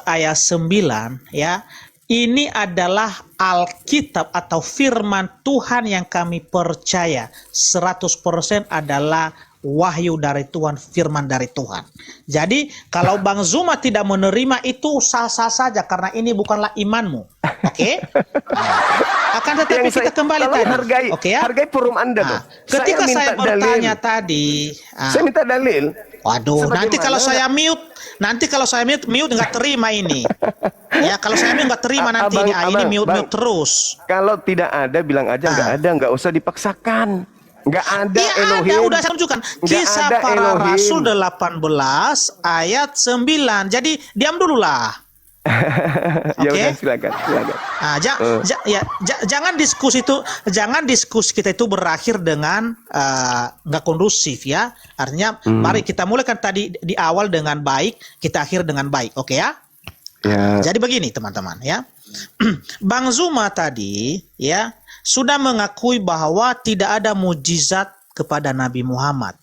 ayat 9 ya. Ini adalah Alkitab atau firman Tuhan yang kami percaya 100% adalah wahyu dari Tuhan, firman dari Tuhan. Jadi kalau Bang Zuma tidak menerima itu sah-sah saja karena ini bukanlah imanmu. Oke? Akan tetapi kita kembali tadi. Oke ya? Hargai forum Anda dong. Ketika saya bertanya tadi, saya minta dalil. Waduh, nanti kalau saya mute nggak terima ini. Ya, kalau saya nggak terima nanti ini mute terus. Kalau tidak ada bilang aja nggak usah dipaksakan. Nggak ada Elohim. Ada, udah saya tunjukkan. Kisah Para Rasul 18 ayat 9. Jadi diam dulu lah. Ya udah, silakan. Jangan diskusi kita itu berakhir dengan nggak kondusif ya. Artinya mari kita mulaikan tadi di awal dengan baik, kita akhir dengan baik, oke ya? Ya. Jadi begini teman-teman ya. Bang Zuma tadi ya sudah mengakui bahwa tidak ada mujizat kepada Nabi Muhammad.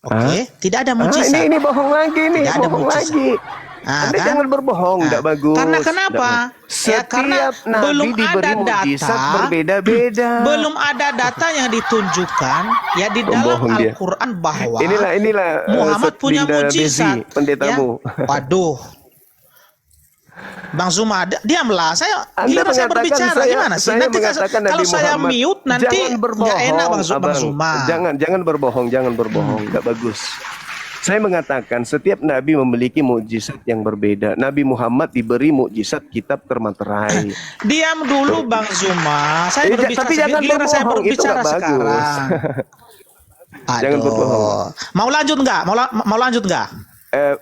Oke, tidak ada mujizat. Ini bohong lagi nih, bohong lagi. Anda jangan berbohong, tidak bagus. Karena kenapa? Ya, karena belum ada data berbeda-beda. Belum ada data yang ditunjukkan ya di dalam Al-Quran bahwa inilah Muhammad punya mujizat. Pendetamu. Ya? Waduh. Bang Zuma, diamlah. Anda Giliran saya mengatakan berbicara gimana sih? saya Nanti mengatakan kalau Nabi saya Muhammad. mute nanti Jangan berbohong, nggak enak Bang Abang. Zuma. Jangan berbohong, nggak bagus. Saya mengatakan setiap nabi memiliki mukjizat yang berbeda. Nabi Muhammad diberi mukjizat kitab termaterai. Diam dulu Bang Zuma. Saya berbicara Tapi jangan giliran saya berbohong, itu berbicara nggak bagus. sekarang. Jangan berbohong. Mau lanjut nggak? Mau lanjut nggak?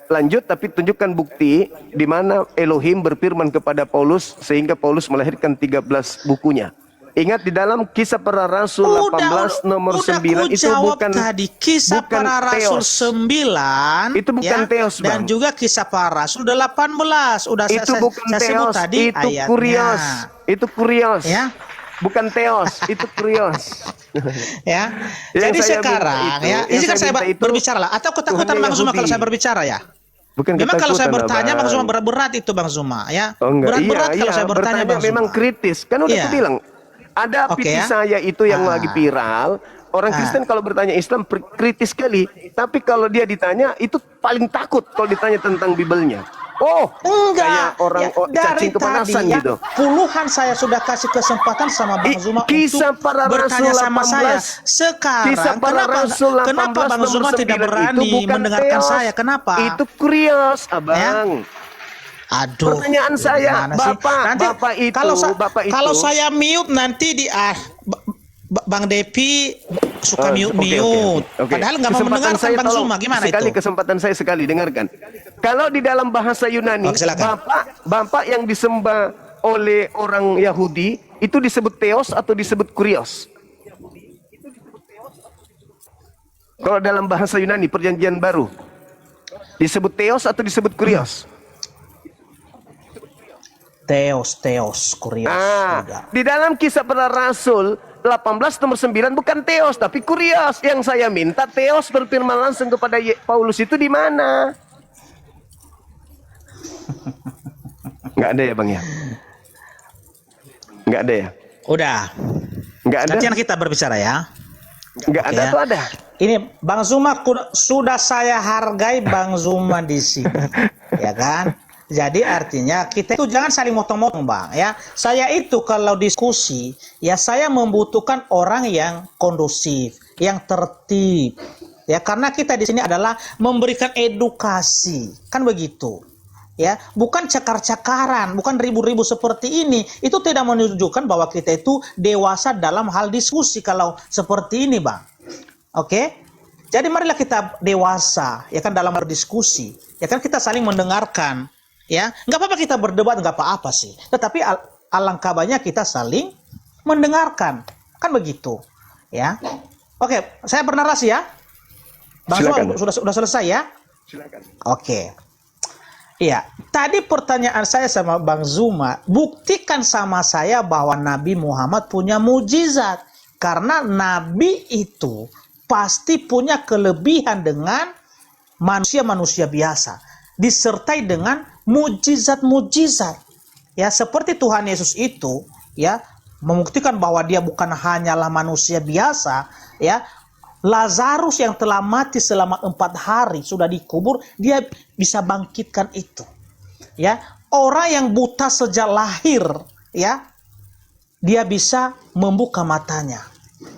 Lanjut, tapi tunjukkan bukti di mana Elohim berfirman kepada Paulus sehingga Paulus melahirkan 13 bukunya. Ingat di dalam Kisah Para Rasul 18 nomor 9 itu bukan tadi Kisah bukan Para Rasul Theos. 9 Itu bukan Theos, Bang. dan juga Kisah Para Rasul 18 udah Itu bukan saya sebut Theos, tadi itu ayatnya. kurios. Itu kurios. Ya. Bukan Theos, itu kurios. Ya. Yang Jadi saya sekarang minta itu, ya, yang izinkan saya saya minta itu berbicara lah. Atau ketakutan Tuhannya Bang Zuma Yahudi. kalau saya berbicara ya? Bukan Memang kalau saya ketakutan, bertanya Bang Abang. Zuma berat itu Bang Zuma ya. Oh enggak, Berat kalau saya bertanya Bang Zuma. memang kritis. Kan udah Iya. aku bilang, ada Oke, PT ya. saya itu yang lagi viral. Orang Kristen kalau bertanya Islam kritis sekali. Tapi kalau dia ditanya itu paling takut kalau ditanya tentang Bibelnya. Oh, Enggak, kayak orang cacing kepanasan tadi, gitu. Puluhan saya sudah kasih kesempatan sama Bang Zuma Kisah untuk Para bertanya Rasul sama 18. saya. Sekarang Kisah Para Rasul 18 kenapa Bang nomor Zuma 9 tidak itu berani bukan mendengarkan Theos. saya? Kenapa? Itu kurios, Abang. Aduh. Pertanyaan saya, gimana sih? Bapak itu, kalau saya mute nanti di Bang Depi suka mute. Oke. Padahal nggak mau mendengarkan saya, Bang Zuma. Gimana sekali, itu? kesempatan saya sekali dengarkan. Kalau di dalam bahasa Yunani, Oke, silakan. bapak yang disembah oleh orang Yahudi itu disebut Theos atau disebut Kurios? Kalau dalam bahasa Yunani Perjanjian Baru disebut Theos atau disebut Kurios? Theos, kurios. Juga. Di dalam Kisah Para Rasul 18 nomor 9 bukan Theos tapi Kurios. Yang saya minta Theos berfirman langsung kepada Paulus itu di mana? Nggak ada ya Bang ya? Nggak ada ya? Udah. Nggak ada? Nanti kita berbicara ya. Nggak ada ya. atau ada? Ini Bang Zuma sudah saya hargai Bang Zuma di sini. Ya kan? Jadi artinya kita itu jangan saling motong-motong Bang ya. Saya itu kalau diskusi ya saya membutuhkan orang yang kondusif, yang tertib. Ya karena kita di sini adalah memberikan edukasi. Kan begitu. Ya, bukan cakar-cakaran, bukan ribu-ribu seperti ini. Itu tidak menunjukkan bahwa kita itu dewasa dalam hal diskusi kalau seperti ini, Bang. Oke? Jadi marilah kita dewasa ya kan dalam berdiskusi. Ya kan kita saling mendengarkan. Ya, nggak apa-apa kita berdebat, nggak apa-apa sih. Tetapi alangkah banyak kita saling mendengarkan, kan begitu, ya. Oke, saya bernarasi ya, Bang Zuma sudah selesai ya. Silakan. Oke, iya. Tadi pertanyaan saya sama Bang Zuma, buktikan sama saya bahwa Nabi Muhammad punya mujizat, karena Nabi itu pasti punya kelebihan dengan manusia-manusia biasa, disertai dengan mujizat-mujizat. Ya, seperti Tuhan Yesus itu, ya, membuktikan bahwa dia bukan hanyalah manusia biasa, ya. Lazarus yang telah mati selama 4 hari sudah dikubur, dia bisa bangkitkan itu. Ya, orang yang buta sejak lahir, ya, dia bisa membuka matanya.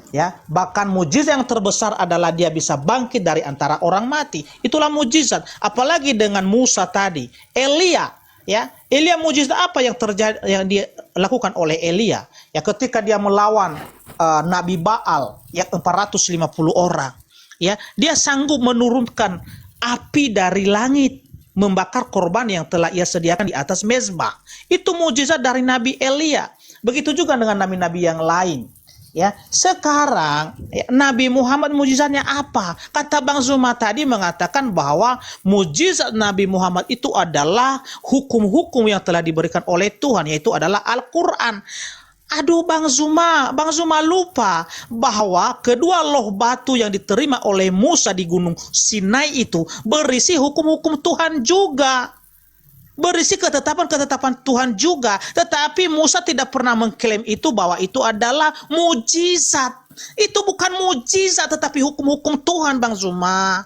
Ya, bahkan mujizat yang terbesar adalah dia bisa bangkit dari antara orang mati. Itulah mujizat. Apalagi dengan Musa tadi, Elia, ya. Elia mujizat apa yang terjadi yang dilakukan oleh Elia? Ya ketika dia melawan Nabi Baal yang 450 orang, ya, dia sanggup menurunkan api dari langit membakar korban yang telah ia sediakan di atas mezbah. Itu mujizat dari Nabi Elia. Begitu juga dengan nabi-nabi yang lain. Ya, sekarang ya, Nabi Muhammad mujizatnya apa? Kata Bang Zuma tadi mengatakan bahwa mujizat Nabi Muhammad itu adalah hukum-hukum yang telah diberikan oleh Tuhan, yaitu adalah Al-Quran. Aduh Bang Zuma lupa bahwa kedua loh batu yang diterima oleh Musa di Gunung Sinai itu berisi hukum-hukum Tuhan juga. Berisi ketetapan-ketetapan Tuhan juga. Tetapi Musa tidak pernah mengklaim itu bahwa itu adalah mujizat. Itu bukan mujizat tetapi hukum-hukum Tuhan Bang Zuma.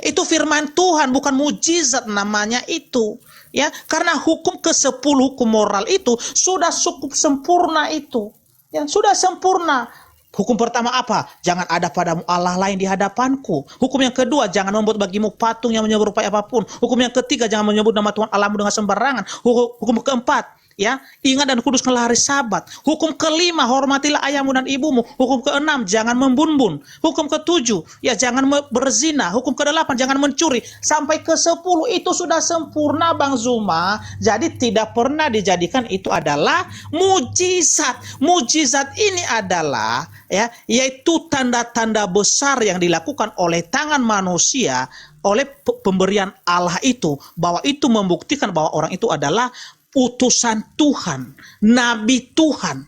Itu firman Tuhan, bukan mujizat namanya itu. Ya, karena hukum ke-10, hukum moral itu sudah cukup sempurna itu. Ya, sudah sempurna. Hukum pertama apa? Jangan ada padamu Allah lain di hadapanku. Hukum yang kedua, jangan membuat bagimu patung yang menyerupai apapun. Hukum yang ketiga, jangan menyebut nama Tuhan Allahmu dengan sembarangan. Hukum keempat, ya, ingat dan kuduskanlah hari Sabat. Hukum kelima, hormatilah ayahmu dan ibumu. Hukum keenam, jangan membunbun. Hukum ketujuh, ya, jangan berzina. Hukum kedelapan, jangan mencuri. Sampai ke-10 itu sudah sempurna, Bang Zuma. Jadi tidak pernah dijadikan itu adalah mujizat. Mujizat ini adalah, ya, yaitu tanda-tanda besar yang dilakukan oleh tangan manusia, oleh pemberian Allah itu, bahwa itu membuktikan bahwa orang itu adalah utusan Tuhan, nabi Tuhan,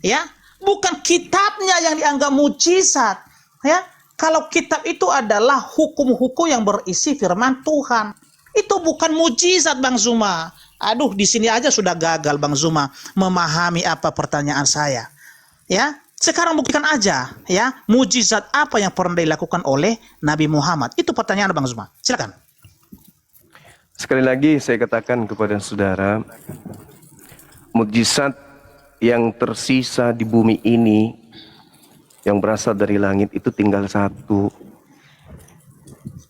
ya, bukan kitabnya yang dianggap mujizat, ya. Kalau kitab itu adalah hukum-hukum yang berisi firman Tuhan, itu bukan mujizat, Bang Zuma. Aduh, di sini aja sudah gagal, Bang Zuma, memahami apa pertanyaan saya, ya. Sekarang buktikan aja, ya, mujizat apa yang pernah dilakukan oleh Nabi Muhammad. Itu pertanyaan, Bang Zuma. Silakan. Sekali lagi saya katakan kepada saudara, mukjizat yang tersisa di bumi ini yang berasal dari langit itu tinggal satu.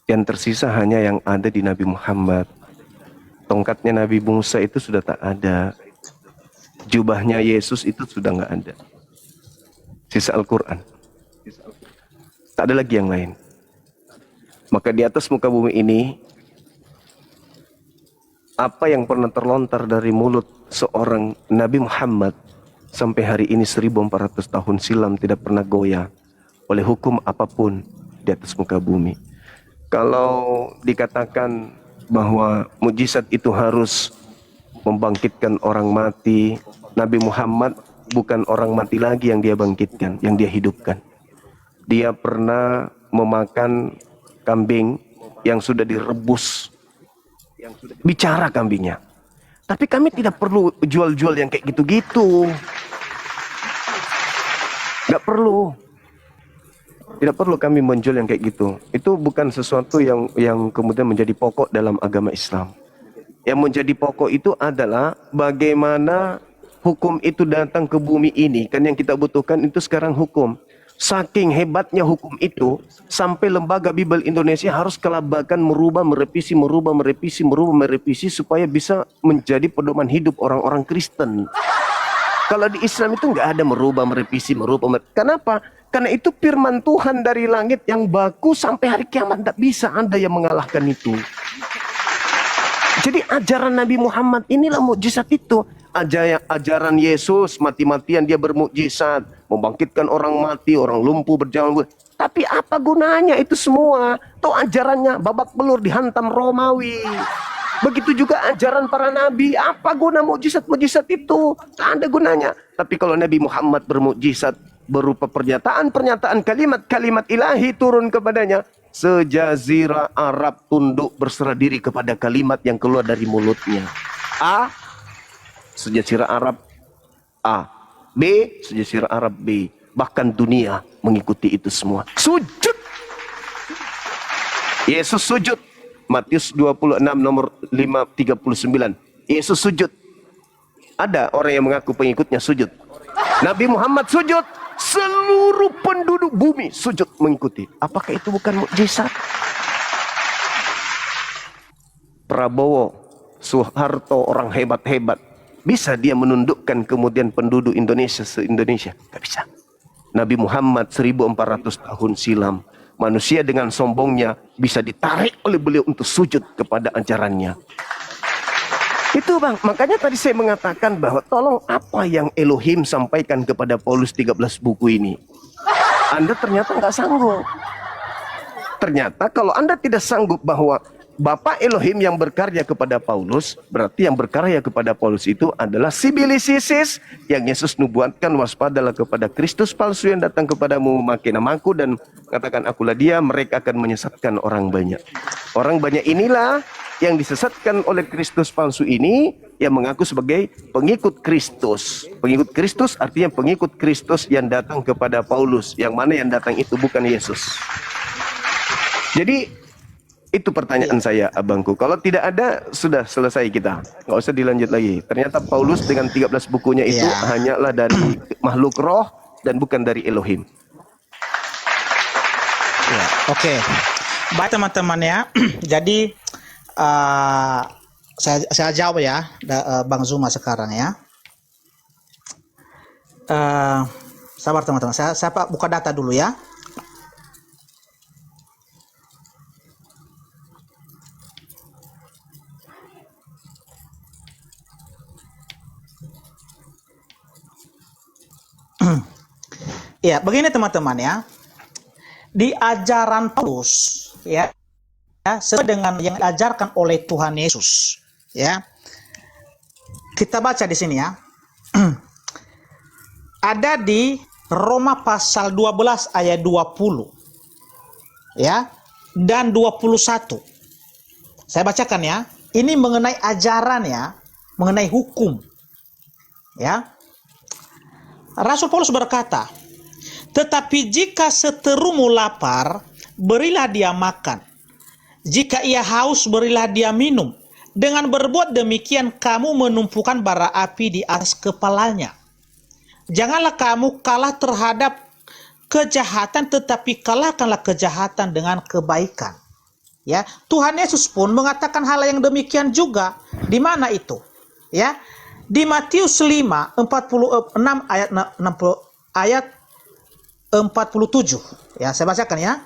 Yang tersisa hanya yang ada di Nabi Muhammad. Tongkatnya Nabi Musa itu sudah tak ada. Jubahnya Yesus itu sudah nggak ada. Sisa Al-Quran. Tak ada lagi yang lain. Maka di atas muka bumi ini, apa yang pernah terlontar dari mulut seorang Nabi Muhammad sampai hari ini 1400 tahun silam tidak pernah goyah oleh hukum apapun di atas muka bumi. Kalau dikatakan bahwa mujizat itu harus membangkitkan orang mati, Nabi Muhammad bukan orang mati lagi yang dia bangkitkan, yang dia hidupkan. Dia pernah memakan kambing yang sudah direbus. Bicara kambingnya. Tapi kami tidak perlu jual-jual yang kayak gitu-gitu. Gak perlu. Tidak perlu kami menjual yang kayak gitu. Itu bukan sesuatu yang kemudian menjadi pokok dalam agama Islam. Yang menjadi pokok itu adalah bagaimana hukum itu datang ke bumi ini. Kan yang kita butuhkan itu sekarang hukum. Saking hebatnya hukum itu, sampai lembaga Bible Indonesia harus kelabakan merubah, merevisi supaya bisa menjadi pedoman hidup orang-orang Kristen. Kalau di Islam itu nggak ada merubah, merevisi. Kenapa? Karena itu firman Tuhan dari langit yang baku sampai hari kiamat. Tidak bisa ada yang mengalahkan itu. Jadi ajaran Nabi Muhammad inilah mukjizat itu. Ajaran Yesus, mati-matian dia bermukjizat, membangkitkan orang mati, orang lumpuh berjalan. Tapi apa gunanya itu semua? Tuh ajarannya babak belur dihantam Romawi. Begitu juga ajaran para nabi. Apa guna mukjizat-mukjizat itu? Tak ada gunanya. Tapi kalau Nabi Muhammad bermukjizat berupa pernyataan-pernyataan, kalimat-kalimat ilahi turun kepadanya, sejazirah Arab tunduk berserah diri kepada kalimat yang keluar dari mulutnya. Sejazirah Arab A, B, sejazirah Arab B. Bahkan dunia mengikuti itu semua. Sujud. Yesus sujud. Matius 26 nomor 539. Yesus sujud. Ada orang yang mengaku pengikutnya sujud. Nabi Muhammad sujud. Seluruh penduduk bumi sujud mengikuti. Apakah itu bukan mukjizat? Prabowo, Soeharto, orang hebat-hebat, bisa dia menundukkan kemudian penduduk Indonesia se-Indonesia? Gak bisa. Nabi Muhammad 1400 tahun silam, manusia dengan sombongnya bisa ditarik oleh beliau untuk sujud kepada ajarannya. Itu bang, makanya tadi saya mengatakan bahwa tolong apa yang Elohim sampaikan kepada Paulus 13 buku ini, Anda ternyata nggak sanggup. Ternyata kalau Anda tidak sanggup bahwa Bapa Elohim yang berkarya kepada Paulus, berarti yang berkarya kepada Paulus itu adalah Sibilisisis yang Yesus nubuatkan, waspadalah kepada Kristus palsu yang datang kepadamu memakai namaku dan katakan akulah dia, mereka akan menyesatkan orang banyak. Orang banyak inilah yang disesatkan oleh Kristus palsu ini yang mengaku sebagai pengikut Kristus. Pengikut Kristus artinya pengikut Kristus yang datang kepada Paulus, yang mana yang datang itu bukan Yesus. Jadi Itu pertanyaan saya, abangku. Kalau tidak ada, sudah selesai kita. Nggak usah dilanjut lagi. Ternyata Paulus dengan 13 bukunya itu Iya. hanyalah dari makhluk roh dan bukan dari Elohim. Ya, oke. Baik teman-teman ya. Jadi saya jawab ya, Bang Zuma sekarang ya. Sabar teman-teman. Saya buka data dulu ya. Ya, begini teman-teman ya. Di ajaran Paulus ya, sesuai dengan yang diajarkan oleh Tuhan Yesus ya. Kita baca di sini ya. Ada di Roma pasal 12 ayat 20 ya dan 21. Saya bacakan ya. Ini mengenai ajaran ya, mengenai hukum ya. Rasul Paulus berkata, "Tetapi jika seterumu lapar, berilah dia makan. Jika ia haus, berilah dia minum. Dengan berbuat demikian, kamu menumpukan bara api di atas kepalanya. Janganlah kamu kalah terhadap kejahatan, tetapi kalahkanlah kejahatan dengan kebaikan." Ya, Tuhan Yesus pun mengatakan hal yang demikian juga. Di mana itu? Ya, di Matius 5:46 ayat 47. Ya, saya bacakan ya.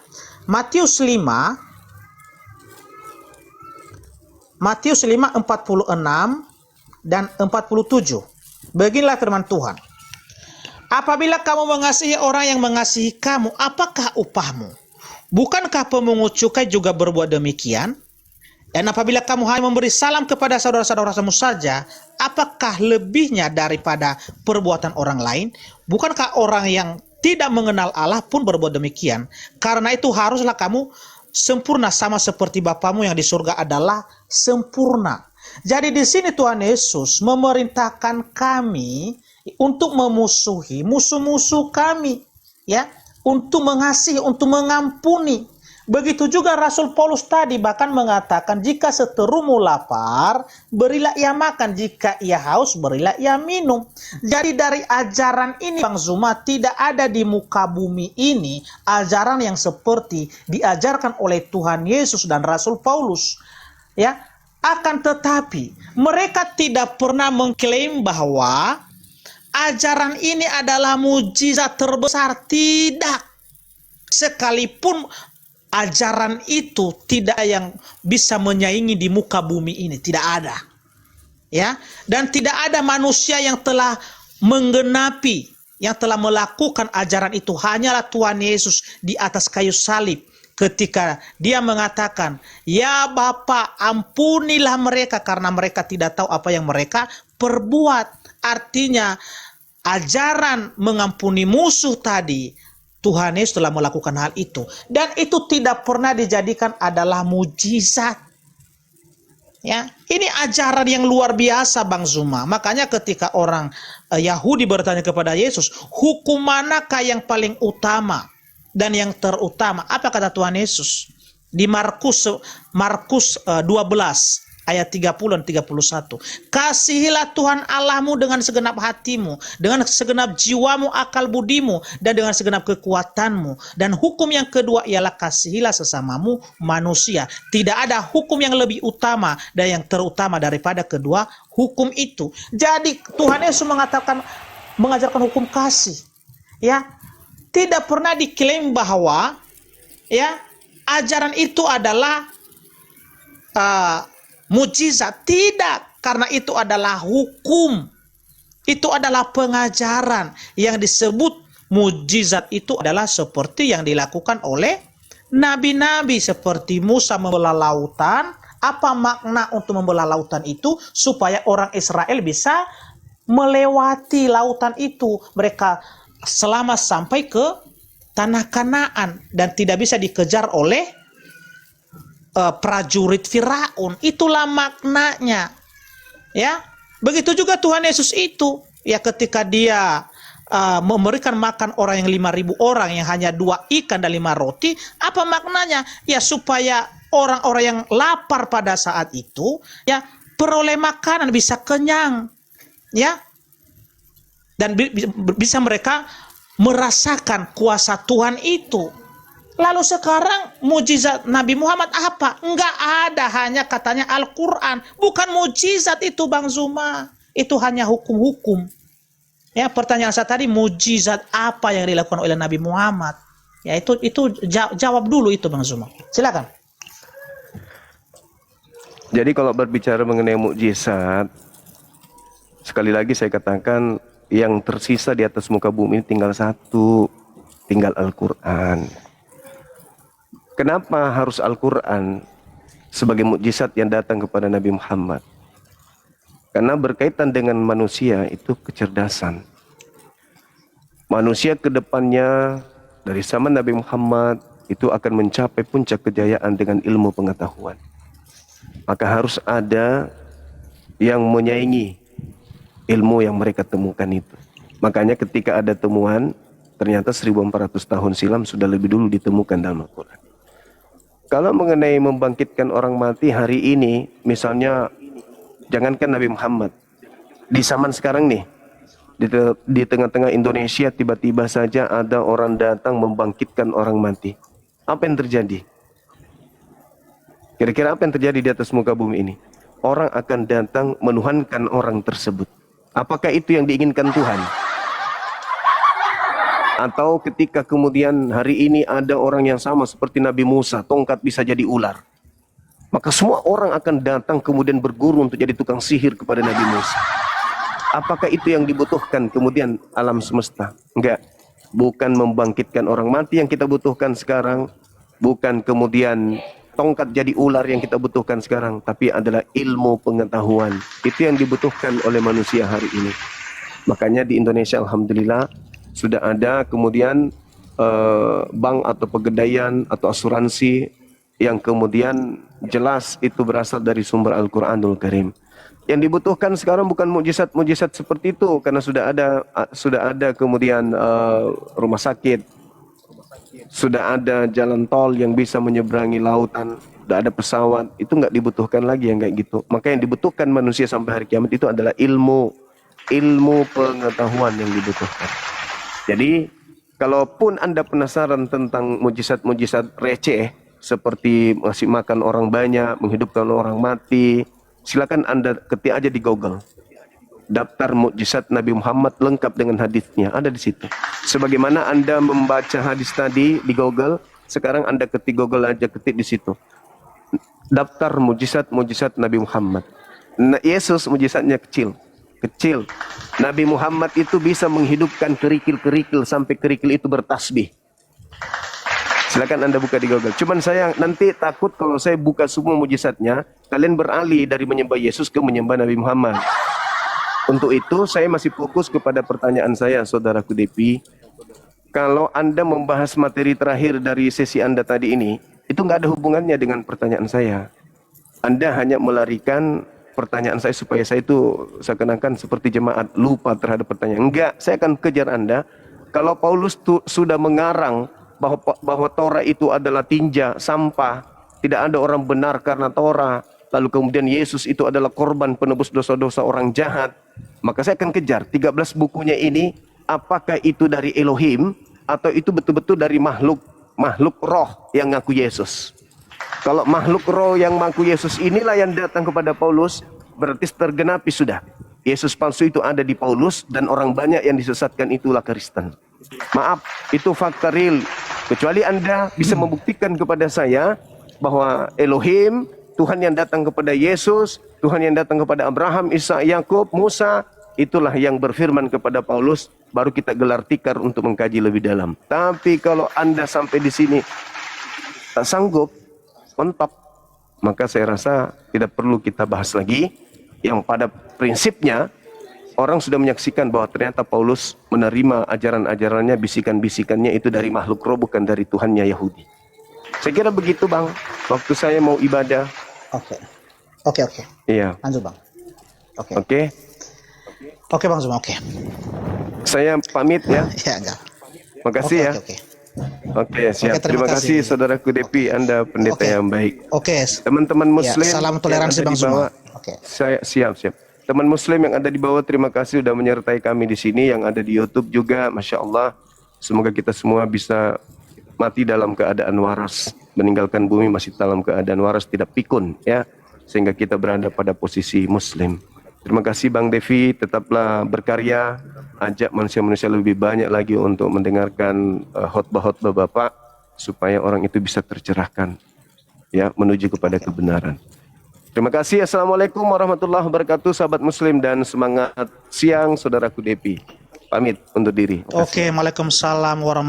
Matius 5:46 dan 47. Beginilah firman Tuhan. "Apabila kamu mengasihi orang yang mengasihi kamu, apakah upahmu? Bukankah pemungut cukai juga berbuat demikian? Dan apabila kamu hanya memberi salam kepada saudara-saudaramu saja, apakah lebihnya daripada perbuatan orang lain? Bukankah orang yang tidak mengenal Allah pun berbuat demikian? Karena itu haruslah kamu sempurna sama seperti Bapamu yang di surga adalah sempurna." Jadi di sini Tuhan Yesus memerintahkan kami untuk memusuhi musuh-musuh kami, ya, untuk mengasihi, untuk mengampuni. Begitu juga Rasul Paulus tadi bahkan mengatakan, jika seterumu lapar, berilah ia makan. Jika ia haus, berilah ia minum. Jadi dari ajaran ini, Bang Zuma, tidak ada di muka bumi ini ajaran yang seperti diajarkan oleh Tuhan Yesus dan Rasul Paulus. Ya, akan tetapi mereka tidak pernah mengklaim bahwa ajaran ini adalah mujizat terbesar. Tidak. Sekalipun ajaran itu tidak yang bisa menyaingi di muka bumi ini, tidak ada. Ya, dan tidak ada manusia yang telah menggenapi, yang telah melakukan ajaran itu. Hanyalah Tuhan Yesus di atas kayu salib ketika dia mengatakan, "Ya Bapa, ampunilah mereka karena mereka tidak tahu apa yang mereka perbuat." Artinya ajaran mengampuni musuh tadi, Tuhan Yesus telah melakukan hal itu. Dan itu tidak pernah dijadikan adalah mujizat. Ya, ini ajaran yang luar biasa, Bang Zuma. Makanya ketika orang Yahudi bertanya kepada Yesus, hukum manakah yang paling utama dan yang terutama? Apa kata Tuhan Yesus? Di Markus 12 ayat 30 dan 31. "Kasihilah Tuhan Allahmu dengan segenap hatimu, dengan segenap jiwamu, akal budimu, dan dengan segenap kekuatanmu. Dan hukum yang kedua ialah kasihilah sesamamu manusia." Tidak ada hukum yang lebih utama dan yang terutama daripada kedua hukum itu. Jadi Tuhan Yesus mengajarkan hukum kasih. Ya, tidak pernah diklaim bahwa ya ajaran itu adalah mujizat. Tidak, karena itu adalah hukum. Itu adalah pengajaran. Yang disebut mujizat itu adalah seperti yang dilakukan oleh nabi-nabi, seperti Musa membelah lautan. Apa makna untuk membelah lautan itu? Supaya orang Israel bisa melewati lautan itu. Mereka selamat sampai ke tanah Kanaan dan tidak bisa dikejar oleh prajurit Firaun. Itulah maknanya. Ya, begitu juga Tuhan Yesus itu. Ya, ketika dia memberikan makan orang yang 5.000 orang yang hanya 2 ikan dan 5 roti, apa maknanya? Ya, supaya orang-orang yang lapar pada saat itu ya peroleh makanan, bisa kenyang, ya, dan bisa mereka merasakan kuasa Tuhan itu. Lalu sekarang mujizat Nabi Muhammad apa? Enggak ada, hanya katanya Al-Quran. Bukan mujizat itu Bang Zuma, itu hanya hukum-hukum. Ya, pertanyaan saya tadi, mujizat apa yang dilakukan oleh Nabi Muhammad? Ya, itu jawab dulu itu Bang Zuma. Silakan. Jadi kalau berbicara mengenai mukjizat, sekali lagi saya katakan yang tersisa di atas muka bumi ini tinggal satu, tinggal Al-Quran. Kenapa harus Al-Quran sebagai mukjizat yang datang kepada Nabi Muhammad? Karena berkaitan dengan manusia itu kecerdasan. Manusia ke depannya dari zaman Nabi Muhammad itu akan mencapai puncak kejayaan dengan ilmu pengetahuan. Maka harus ada yang menyaingi ilmu yang mereka temukan itu. Makanya ketika ada temuan, ternyata 1400 tahun silam sudah lebih dulu ditemukan dalam Al-Quran. Kalau mengenai membangkitkan orang mati hari ini, misalnya jangankan Nabi Muhammad, di zaman sekarang nih, di tengah-tengah Indonesia tiba-tiba saja ada orang datang membangkitkan orang mati. Apa yang terjadi? Kira-kira apa yang terjadi di atas muka bumi ini? Orang akan datang menuhankan orang tersebut. Apakah itu yang diinginkan Tuhan? Atau ketika kemudian hari ini ada orang yang sama seperti Nabi Musa, tongkat bisa jadi ular. Maka semua orang akan datang kemudian berguru untuk jadi tukang sihir kepada Nabi Musa. Apakah itu yang dibutuhkan kemudian alam semesta? Enggak. Bukan membangkitkan orang mati yang kita butuhkan sekarang. Bukan kemudian tongkat jadi ular yang kita butuhkan sekarang. Tapi adalah ilmu pengetahuan. Itu yang dibutuhkan oleh manusia hari ini. Makanya di Indonesia alhamdulillah sudah ada kemudian bank atau pegadaian atau asuransi yang kemudian jelas itu berasal dari sumber Al-Quranul Karim. Yang dibutuhkan sekarang bukan mukjizat-mukjizat seperti itu, karena sudah ada kemudian rumah sakit, sudah ada jalan tol yang bisa menyeberangi lautan, sudah ada pesawat. Itu nggak dibutuhkan lagi yang kayak gitu. Maka yang dibutuhkan manusia sampai hari kiamat itu adalah ilmu pengetahuan yang dibutuhkan. Jadi, kalaupun Anda penasaran tentang mujizat-mujizat receh, seperti ngasih makan orang banyak, menghidupkan orang mati, silakan Anda ketik aja di Google. Daftar mukjizat Nabi Muhammad lengkap dengan hadisnya, ada di situ. Sebagaimana Anda membaca hadis tadi di Google, sekarang Anda ketik Google aja, ketik di situ. Daftar mukjizat Nabi Muhammad. Nah, Yesus mukjizatnya kecil. Nabi Muhammad itu bisa menghidupkan kerikil-kerikil sampai kerikil itu bertasbih. Silakan Anda buka di Google. Cuman saya nanti takut kalau saya buka semua mujizatnya, kalian beralih dari menyembah Yesus ke menyembah Nabi Muhammad. Untuk itu saya masih fokus kepada pertanyaan saya, saudaraku Depi. Kalau Anda membahas materi terakhir dari sesi Anda tadi ini, itu nggak ada hubungannya dengan pertanyaan saya. Anda hanya melarikan pertanyaan saya supaya saya itu seakan-akan seperti jemaat lupa terhadap pertanyaan. Enggak, saya akan kejar Anda. Kalau Paulus sudah mengarang bahwa Torah itu adalah tinja, sampah, tidak ada orang benar karena Torah, lalu kemudian Yesus itu adalah korban penebus dosa-dosa orang jahat, maka saya akan kejar 13 bukunya ini, apakah itu dari Elohim atau itu betul-betul dari makhluk roh yang ngaku Yesus. Kalau makhluk roh yang mengaku Yesus inilah yang datang kepada Paulus, berarti tergenapi sudah. Yesus palsu itu ada di Paulus dan orang banyak yang disesatkan itulah Kristen. Maaf, itu fakta real. Kecuali Anda bisa membuktikan kepada saya bahwa Elohim, Tuhan yang datang kepada Yesus, Tuhan yang datang kepada Abraham, Isa, Yakub, Musa, itulah yang berfirman kepada Paulus, baru kita gelar tikar untuk mengkaji lebih dalam. Tapi kalau Anda sampai di sini tak sanggup, mentok, maka saya rasa tidak perlu kita bahas lagi. Yang pada prinsipnya orang sudah menyaksikan bahwa ternyata Paulus menerima ajaran-ajarannya, bisikan-bisikannya itu dari makhluk roh, bukan dari Tuhannya Yahudi. Saya kira begitu Bang, waktu saya mau ibadah. Oke. Iya. Lanjut Bang. Oke Bang Zuma, oke. Saya pamit ya. Ya enggak. Makasih ya. Oke. Oke, siap. Oke, terima Terima kasih kasih. saudaraku Depi, Anda pendeta Oke. yang baik. Oke. Teman-teman Ya, muslim salam yang toleransi ada Bang di bawah, Zuma. Oke. saya siap. Teman muslim yang ada di bawah, terima kasih sudah menyertai kami di sini, yang ada di YouTube juga, Masya Allah. Semoga kita semua bisa mati dalam keadaan waras, meninggalkan bumi masih dalam keadaan waras, tidak pikun, ya, sehingga kita berada pada posisi muslim. Terima kasih Bang Devi, tetaplah berkarya, ajak manusia-manusia lebih banyak lagi untuk mendengarkan khotbah-khotbah Bapak, supaya orang itu bisa tercerahkan, ya, menuju kepada kebenaran. Terima kasih. Assalamualaikum warahmatullahi wabarakatuh, sahabat muslim, dan semangat siang saudaraku Depi. Pamit undur diri. Terima kasih. Oke, Waalaikumsalam warahmatullahi